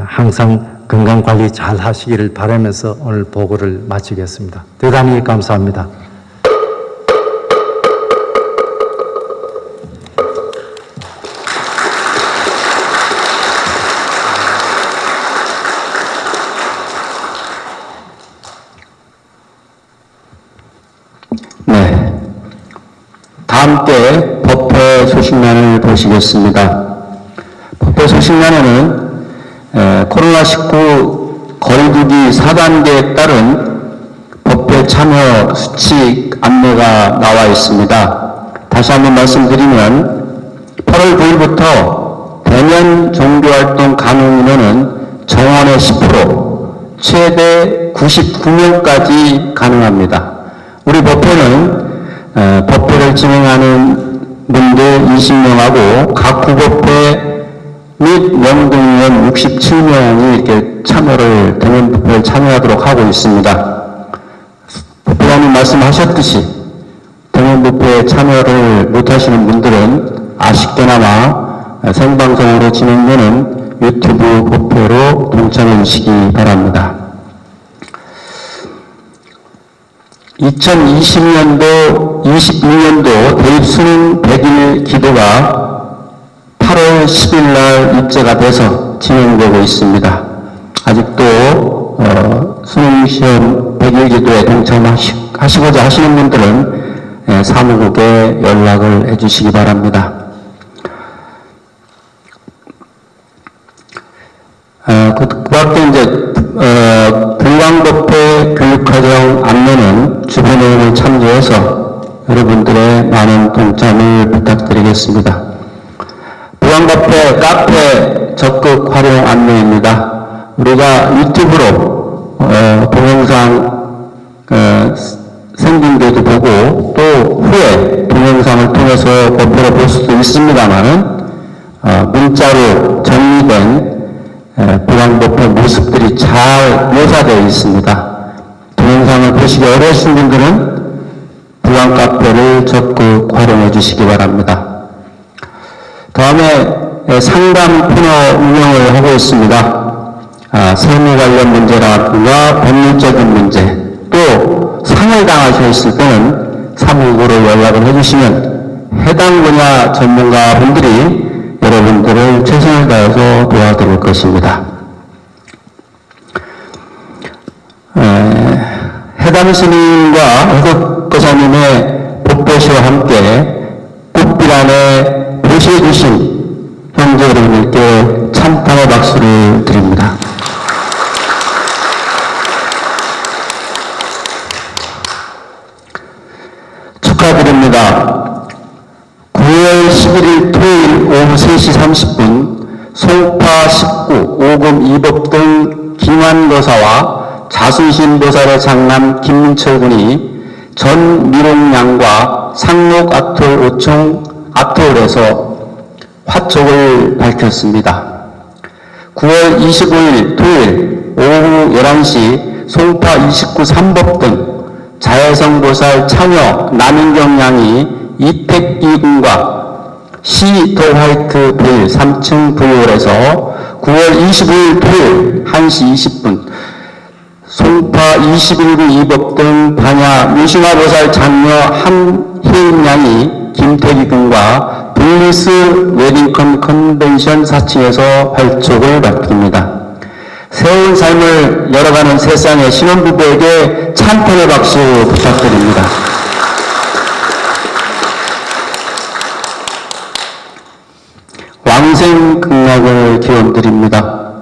항상 건강관리 잘 하시기를 바라면서 오늘 보고를 마치겠습니다. 대단히 감사합니다. 네. 다 함께 법회 소식란을 보시겠습니다. 법회 소식란에는 코로나19 거리두기 4단계에 따른 법회 참여 수칙 안내가 나와 있습니다. 다시 한번 말씀드리면 8월 9일부터 대면 종교활동 가능 인원은 정원의 10%, 최대 99명까지 가능합니다. 우리 법회는 법회를 진행하는 분들 20명하고 각 구법회 및 명등위원 67명이 이렇게 참여를, 대면 법회를 참여하도록 하고 있습니다. 법회장님 말씀하셨듯이 대면 법회에 참여를 못하시는 분들은 아쉽게나마 생방송으로 진행되는 유튜브 법회로 동참해 주시기 바랍니다. 2020년도, 21년도 대입수능 100일 기도가 8월 10일 날 입제가 돼서 진행되고 있습니다. 아직도 수능시험 100일 기도에 동참하시고자 하시는 분들은 사무국에 연락을 해 주시기 바랍니다. 그 밖에 이제 불광법회 교육과정 안내는 주변 의원을 참조해서 여러분들의 많은 동참을 부탁드리겠습니다. 불광법회 카페 적극 활용 안내입니다. 우리가 유튜브로 동영상 생긴 데도 보고 또 후에 동영상을 통해서 법회를 볼 수도 있습니다만 문자로 정리된 불광법회 모습들이 잘 묘사되어 있습니다. 동영상을 보시기 어려우신 분들은 불광카페를 적극 활용해 주시기 바랍니다. 다음에 상담 코너 운영을 하고 있습니다. 세무 관련 문제라든가 법률적인 문제, 또 상을 당하셨을 때는 사무국으로 연락을 해주시면 해당 분야 전문가분들이 여러분들을 최선을 다해서 도와드릴 것입니다. 해담 스님과 해석거사님의 법보시와 함께 꽃비란에 보시해주신 형제 여러분께 참담의 박수를 드립니다. 축하드립니다. 9월 11일 토요일 오후 3시 30분 송파 19 5금 2법 등 김환도사와 자순신보살의 장남 김민철 군이 전 미롱양과 상록 아톨 5총 아톨에서 화촉을 밝혔습니다. 9월 25일 토요일 오후 11시 송파 29 3법 등 자야성보살 참여 남인경양이 이택 2군과 시 더 화이트 베일 3층 부유홀에서 9월 25일 토요일 1시 20분 송파 21구 이법등 반야 무신화보살 장녀 한혜인 양이 김태기 군과 블리스 웨링컨 컨벤션 4층에서 발족을 맡깁니다. 새로운 삶을 열어가는 세상의 신혼부부에게 찬탄의 박수 부탁드립니다. 왕생극락을 기원드립니다.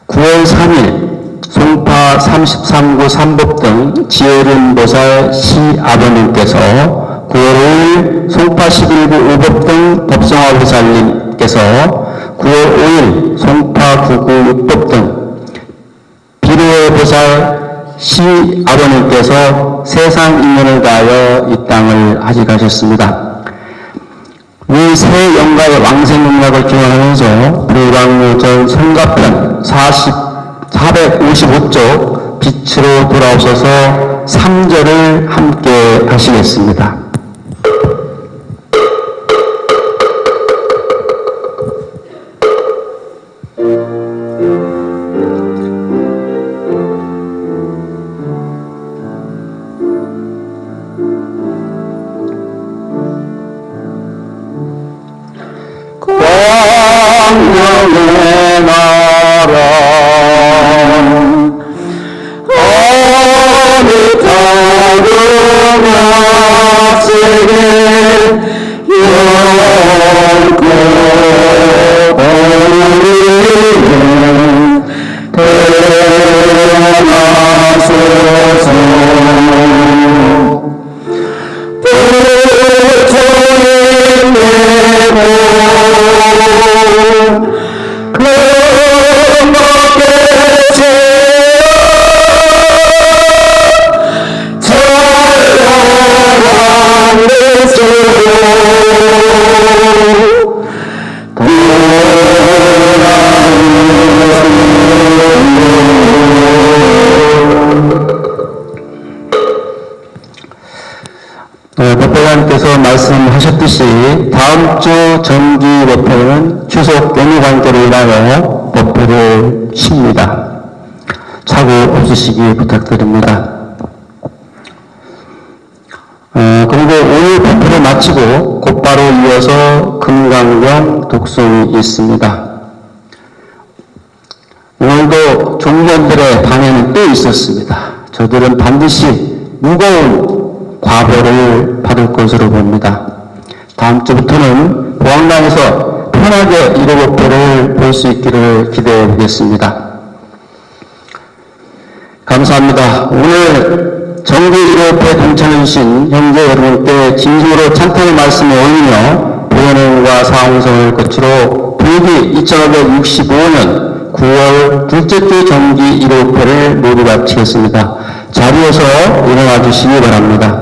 9월 3일 송파 33구 삼법등 지혜륜보살 시아버님께서 9월 5일 송파 11구 오법등 법성화보살님께서 9월 5일 송파 9구 육법등 비로보살 시아버님께서 세상 인연을 다하여 이 땅을 아직하셨습니다. 이 세 영가의 왕생극락을 기원하면서 불광묘전 성가편 455쪽 빛으로 돌아오셔서 3절을 함께 하시겠습니다. 광명의 나라 어느 타고나 세계 영고 오리는 태어나소서 부처님 내모 법회장님께서 말씀하셨듯이 다음 주 정기 법회는 추석 연휴 관계로 인하여 법회를 쉽니다. 착오 없으시기 부탁드립니다. 그리고 오늘 법회를 마치고 곧바로 이어서 금강경 독송이 있습니다. 오늘도 종견들의 방해는 또 있었습니다. 저들은 반드시 무거운 과보를 받을 것으로 봅니다. 다음 주부터는 보안당에서 편하게 1호 법회를 볼 수 있기를 기대해 보겠습니다. 감사합니다. 오늘 정기 1호 법회에 동참해주신 형제 여러분께 진심으로 찬탄의 말씀을 올리며 보현행과 사홍성을 거치로 불기 2565년 9월 둘째 주 정기 1호 법회를 모두 마치겠습니다. 자리에서 일어나 주시기 바랍니다.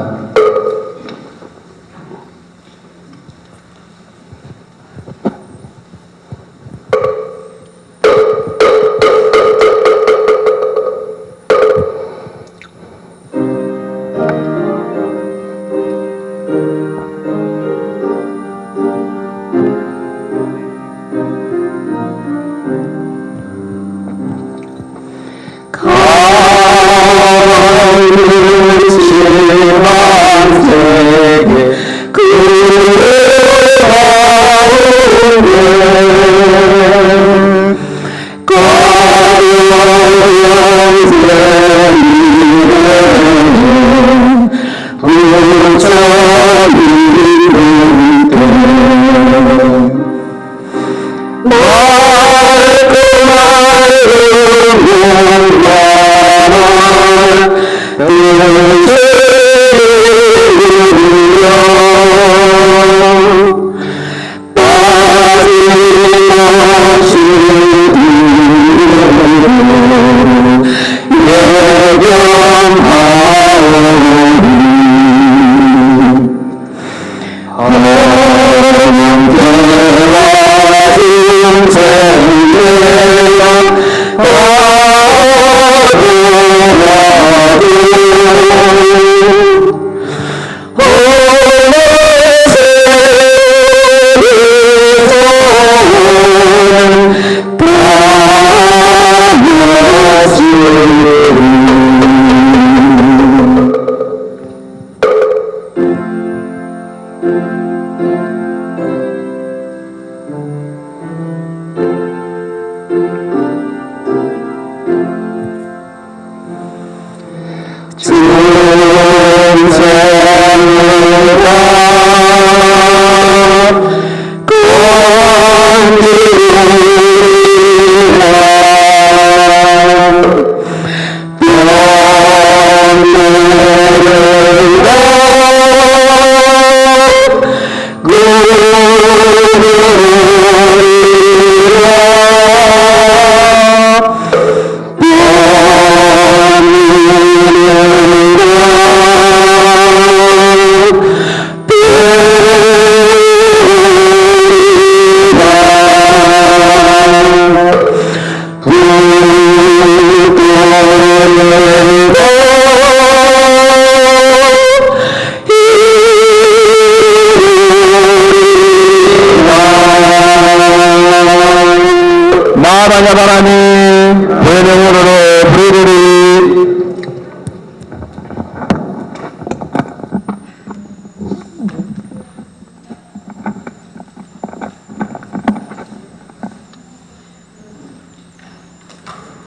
아바냐 바라니, 내 명으로